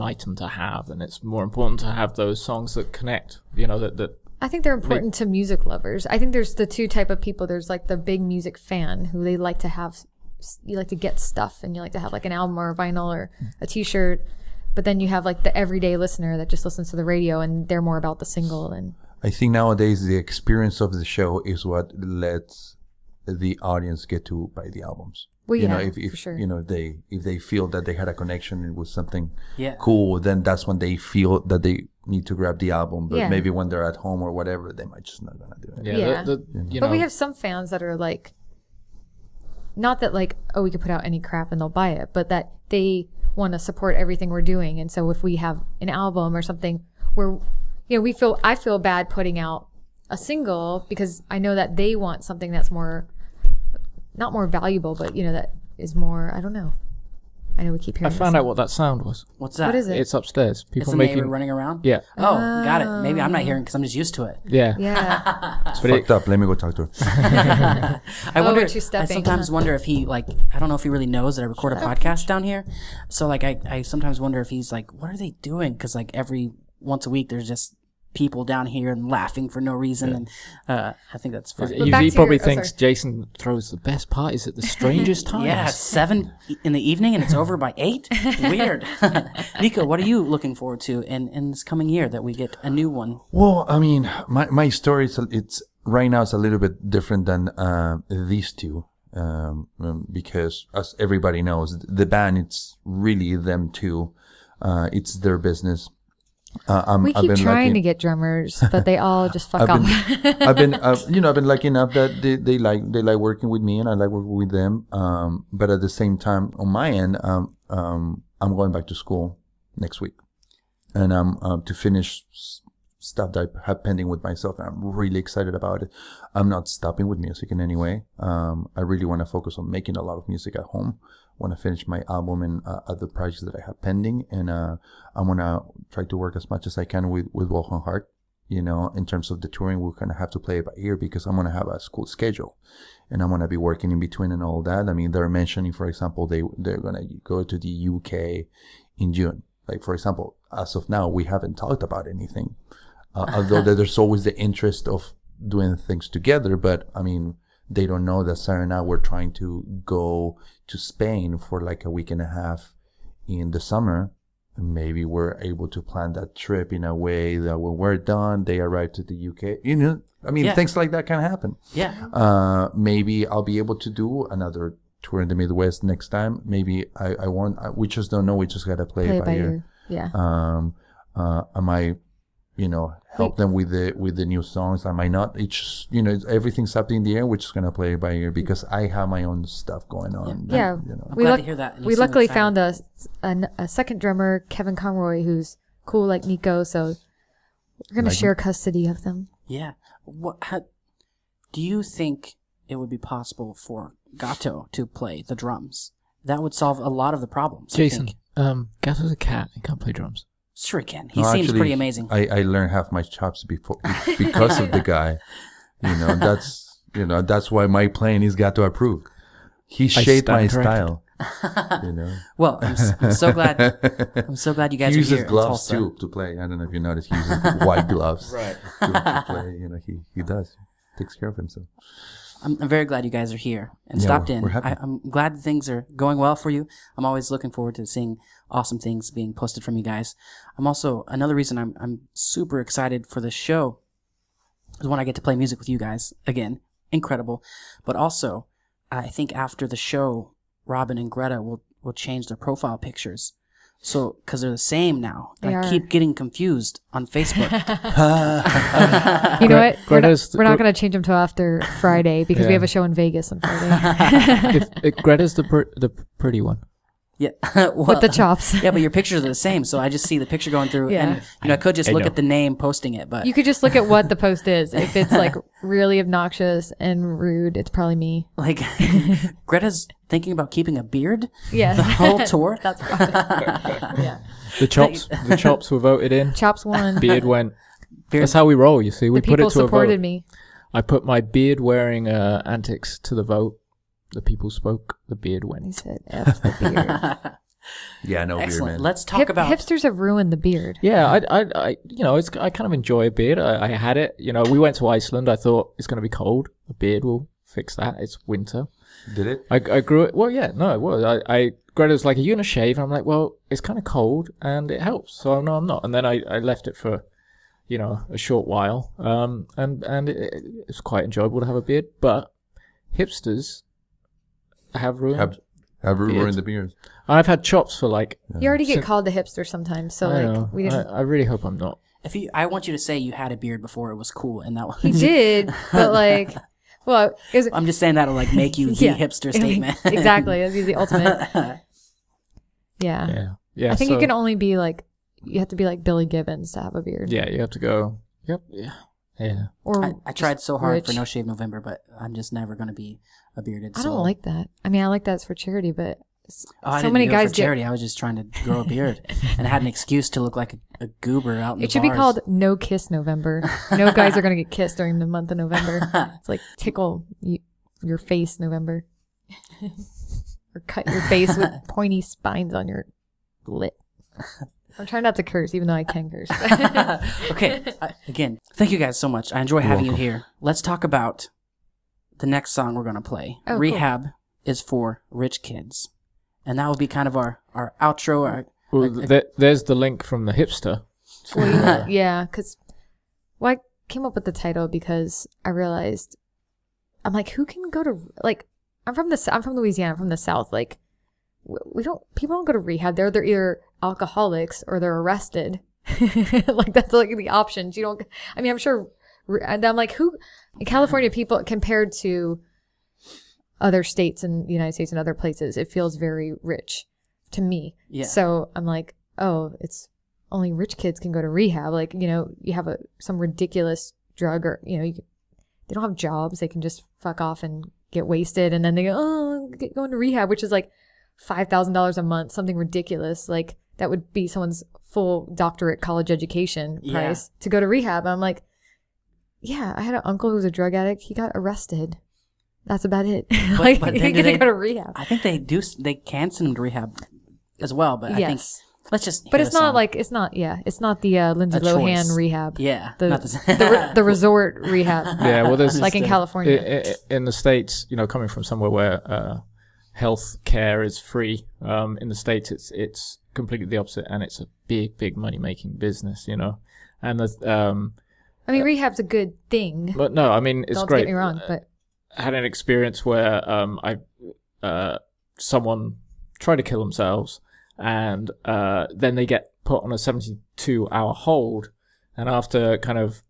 item to have, and it's more important to have those songs that connect. You know, that I think they're important to music lovers. I think there's the two type of people. There's like the big music fan who they like to have, you like to get stuff and you like to have like an album or a vinyl or a t-shirt. But then you have like the everyday listener that just listens to the radio and they're more about the single. And I think nowadays the experience of the show is what lets the audience get to buy the albums. well, You yeah, know, if for sure. you know, if they feel that they had a connection with something Yeah. cool, then that's when they feel that they need to grab the album. But Yeah. maybe when they're at home or whatever, they might just not gonna do it. Yeah. you But know, we have some fans that are like, not that like, oh, we could put out any crap and they'll buy it, but that they want to support everything we're doing. And so if we have an album or something, where, I feel bad putting out a single because I know that they want something that's not more valuable, but that is more, I don't know. I know we keep hearing I found out what that sound was. What's that? What is it? It's upstairs. It's People the making. neighbor running around? Yeah. Oh, got it. Maybe I'm not hearing because I'm just used to it. Yeah. Yeah. It's fucked up. Let me go talk to her. I wonder. aren't you stepping, I sometimes wonder if he I don't know if he really knows that I record a podcast down here. So I sometimes wonder if he's like, what are they doing? Because every once a week there's just people down here and laughing for no reason, and I think that's funny. back He to probably your- thinks sorry. Jason throws the best parties at the strangest times. Yeah, 7 in the evening and it's over by 8. Weird. Nico, what are you looking forward to in this coming year that we get a new one? Well, I mean, my story it's right now it's a little bit different than these two, because as everybody knows, the band, it's really them two. It's their business. We keep trying to get drummers, but they all just fuck off. I've been lucky enough that they like working with me and I like working with them. But at the same time, on my end, I'm going back to school next week, and I'm to finish stuff that I have pending with myself. And I'm really excited about it. I'm not stopping with music in any way. I really want to focus on making a lot of music at home. Want to finish my album and other projects that I have pending, and I want to try to work as much as I can with Wolfgang Hart. In terms of the touring, we're gonna have to play it by ear because I'm gonna have a school schedule, and I'm gonna be working in between and all that. I mean, they're mentioning, for example, they're gonna go to the UK in June. Like, for example, as of now, we haven't talked about anything, although there's always the interest of doing things together. But I mean, they don't know that Sarah and I were trying to go to Spain for like a week and a half in the summer. And maybe we're able to plan that trip in a way that when we're done, they arrive to the UK. I mean, things like that can happen. Yeah. Maybe I'll be able to do another tour in the Midwest next time. Maybe I won't. We just don't know. We just got to play it by ear. Yeah. I might, help them with the new songs. I might not. It's just, everything's up in the air. We're just gonna play it by ear because I have my own stuff going on. Yeah. I'm glad to hear that. And you We seem luckily excited. found a second drummer, Kevin Conroy, who's cool like Nico. So we're gonna share custody of them. Yeah. Do you think it would be possible for Gato to play the drums? That would solve a lot of the problems. Jason, I think. Gato's a cat. He can't play drums. Sure he can. He No, seems actually, pretty amazing. I learned half my chops because of the guy. That's why my playing is Gato approved. He shaped my stand style. Well, I'm so glad. I'm so glad you guys He are here uses in gloves Tulsa. too to play. I don't know if you noticed. He uses white gloves to play. He does. Takes care of himself. I'm very glad you guys are here and Yeah, stopped we're in. happy. I'm glad that things are going well for you. I'm always looking forward to seeing awesome things being posted from you guys. I'm also, another reason I'm super excited for this show is when I get to play music with you guys again. Incredible. But also, I think after the show, Robin and Greta will change their profile pictures. So, because they're the same now. They I are. keep getting confused on Facebook. You know what? Greta's We're not going to change them till after Friday because we Yeah. have a show in Vegas on Friday if Greta's the pretty one. Yeah. with the chops. Yeah, but your pictures are the same, so I just see the picture going through, Yeah. and I could just I look know. at the name posting it, but You could just look at what the post is. If it's like really obnoxious and rude, it's probably me. like Greta's thinking about keeping a beard Yeah. the whole tour. That's probably. Yeah. The chops were voted in. Chops won. Beard went. Beard- That's how we roll. You see, we The put people it to a vote. supported me. I put my beard wearing antics to the vote. The people spoke. The beard He went. said, F the beard. Yeah, no beer, Excellent. man. Let's talk about Hipsters have ruined the beard. Yeah, I I kind of enjoy a beard. I had it. We went to Iceland. I thought it's going to be cold. A beard will fix that. It's winter. Did it? I grew it. Well, yeah, no, it was. Greta's like, are you gonna shave? And I'm like, well, it's kind of cold and it helps. So no, I'm not. And then I left it for, a short while. And it's quite enjoyable to have a beard. But hipsters have ruined. Have Beard. ruined the beers. I've had chops for like. You already get Since- called a hipster sometimes, so I like know. we didn't. I really hope I'm not. I want you to say you had a beard before it was cool, and that was He did, but like, well, it was, I'm just saying that'll like make you the Yeah. hipster statement. exactly. That'd be the ultimate. Yeah. Yeah. Yeah. I think so, you can only be like you have to be like Billy Gibbons to have a beard. Yeah, you have to go. Yep. Yeah. Yeah. Or I tried so hard for rich. No Shave November, but I'm just never going to be a bearded I soul. don't like that. I mean, I like that it's for charity, but I so didn't many do it guys for get. charity. I was just trying to grow a beard, and I had an excuse to look like a goober out in the It should be bars. called No Kiss November. No guys are gonna get kissed during the month of November. It's like tickle your face November, or cut your face with pointy spines on your lip. I'm trying not to curse, even though I can curse. Okay, again, thank you guys so much. I enjoy having you here. Let's talk about the next song we're going to play. Oh, cool. Rehab is for rich kids. And that will be kind of our outro. Well, there's the link from the hipster. Well, yeah, because I came up with the title because I realized I'm like, who can go to like? I'm from Louisiana, I'm from the South. Like, people don't go to rehab. They're either alcoholics or they're arrested. Like that's like the options. You don't. I mean, I'm sure. And I'm like, who in California people compared to other states in the United States and other places, it feels very rich to me. Yeah. So I'm like, oh, it's only rich kids can go to rehab. Like, you know, you have some ridiculous drug or, you know, they don't have jobs. They can just fuck off and get wasted. And then they go, oh, going to rehab, which is like $5,000 a month, something ridiculous. Like that would be someone's full doctorate college education price to go to rehab. I'm like, yeah, I had an uncle who was a drug addict. He got arrested. That's about it. Like, but he then get to go to rehab. I think they can send them to rehab as well. But I think let's just. But hear it's the not song. like it's not the Lindsay A choice. Lohan rehab. Yeah, the not the- the resort rehab. Yeah, well, there's like in California. in the States, you know, coming from somewhere where health care is free, in the States it's completely the opposite, and it's a big money making business, you know. And I mean, rehab's a good thing. but no, I mean it's Don't great. get me wrong, but I had an experience where someone tried to kill themselves, and then they get put on a 72-hour hold, and after kind of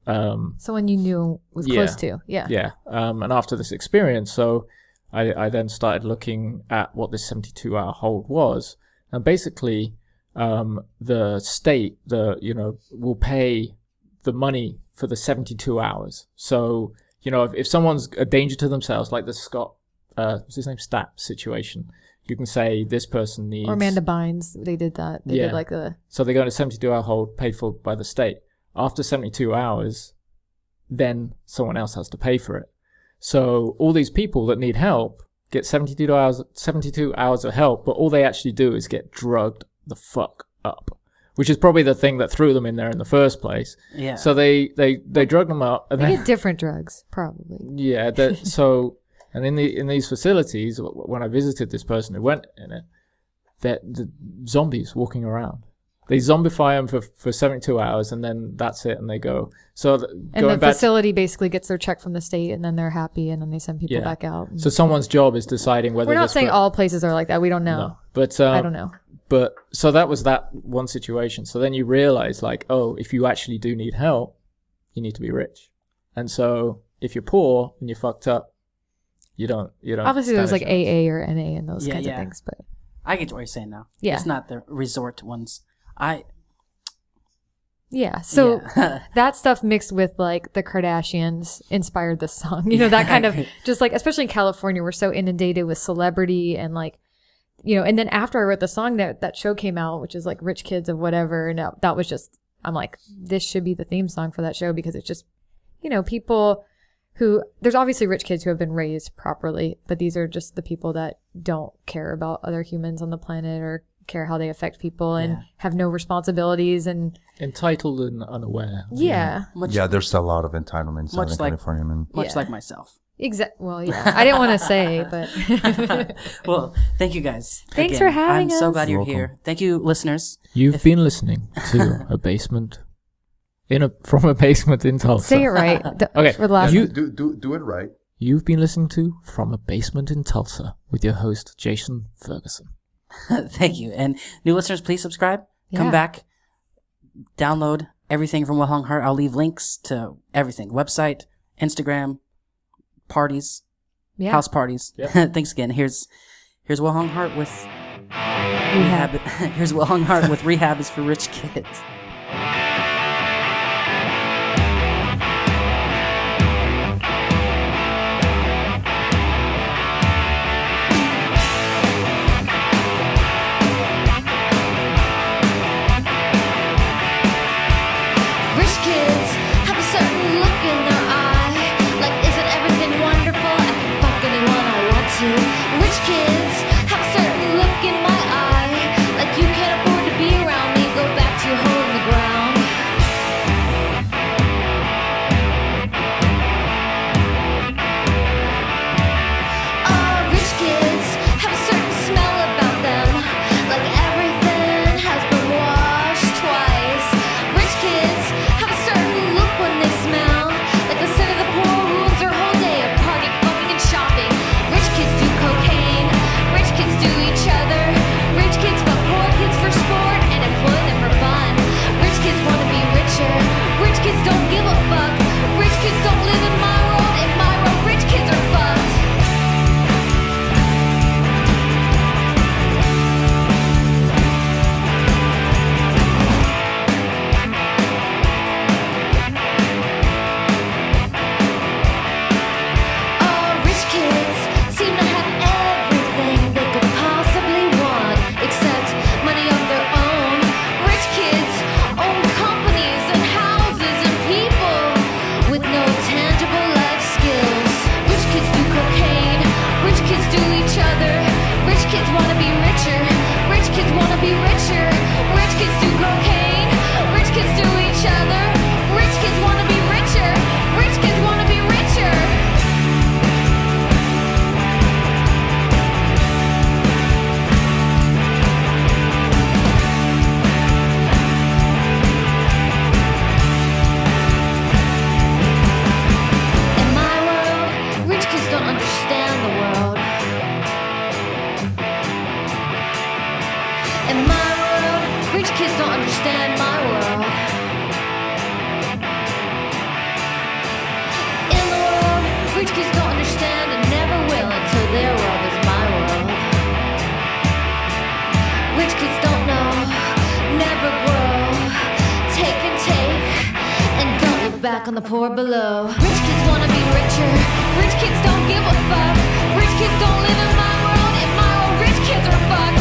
someone you knew was close to. Yeah. and after this experience, so I then started looking at what this 72-hour hold was, and basically the state will pay the money for the 72 hours. So, you know, if someone's a danger to themselves, like the Scott, what's his name, Stapp situation, you can say this person needs... Or Amanda Bynes, they did that. They did like the... So they go on a 72-hour hold paid for by the state. After 72 hours, then someone else has to pay for it. So all these people that need help get 72 hours of help, but all they actually do is get drugged the fuck up, which is probably the thing that threw them in there in the first place. Yeah. So they drug them up, and They then get different drugs, probably. yeah. So and in these facilities, when I visited this person who went in it, the zombies walking around. They zombify them for 72 hours, and then that's it, and they go. So And the facility basically gets their check from the state, and then they're happy, and then they send people back out. So someone's job is deciding whether... We're not saying all places are like that. We don't know. No, but I don't know. But so that was that one situation. So then you realize, like, oh, if you actually do need help, you need to be rich. And so if you're poor and you're fucked up, you don't. Obviously, there's like stand a chance. AA or NA and those kinds of things, but I get what you're saying now. Yeah. It's not the resort ones. yeah. So that stuff mixed with like the Kardashians inspired this song. You know, that kind of just like, especially in California, we're so inundated with celebrity and like, you know, and then after I wrote the song, that show came out, which is like Rich Kids of Whatever. And that was just, I'm like, this should be the theme song for that show, because it's just, you know, people who, there's obviously rich kids who have been raised properly, but these are just the people that don't care about other humans on the planet or care how they affect people and have no responsibilities and Entitled and unaware. yeah. There's a lot of entitlement in Southern California, man. Much like myself. Well, yeah. I didn't want to say, but Well, thank you guys. Thanks again. for having I'm so us. glad you're Welcome. here. Thank you, listeners. You've been listening to a basement from a basement in Tulsa. say it right. Okay, For the last you- Do it right. You've been listening to From a Basement in Tulsa with your host Jason Ferguson. Thank you. And new listeners, please subscribe. Come Yeah. back. Download everything from Well Hung Heart. I'll leave links to everything. Website, Instagram, parties, yeah. house parties. Yep. Thanks again. Here's Well Hung Heart with Rehab. Here's Will Hung Hard with Rehab is for Rich Kids. Rich kids have a certain look in their eye. Like, isn't everything wonderful? I can fuck anyone I want to. Rich kids have a certain look in my eye. Like, you can't afford to be around me. Go back to your hole in the ground. Oh, rich kids have a certain smell about them. Like, everything has been washed twice. Rich kids have a certain look when they smell. Like the scent of the poor ruins their whole day of party, fucking, and shopping. Rich kids do cocaine. Rich kids do each other. Rich kids fuck poor kids for sport and employ them for fun. Rich kids want to be richer. Rich kids don't give a fuck. Rich kids don't live in my world. In my world, rich kids are fucked. Oh, rich kids seem to have everything they could possibly want, except money of their own. Rich kids own companies and houses and people with no tangible life skills. Rich kids do cocaine. Rich kids do each other. Rich kids want to be richer. Rich kids want to be richer. Rich kids do cocaine. Rich kids do each other. Rich kids want to be richer. Rich kids want to be richer. In my world, rich kids don't understand the world. In my world, rich kids don't understand my world. In the world, rich kids don't understand and never will until their world is my world. Rich kids don't know, never grow, take and don't look back on the poor below. Rich kids wanna be richer. Rich kids don't give a fuck. Rich kids don't live in my world. In my world, rich kids are fucked.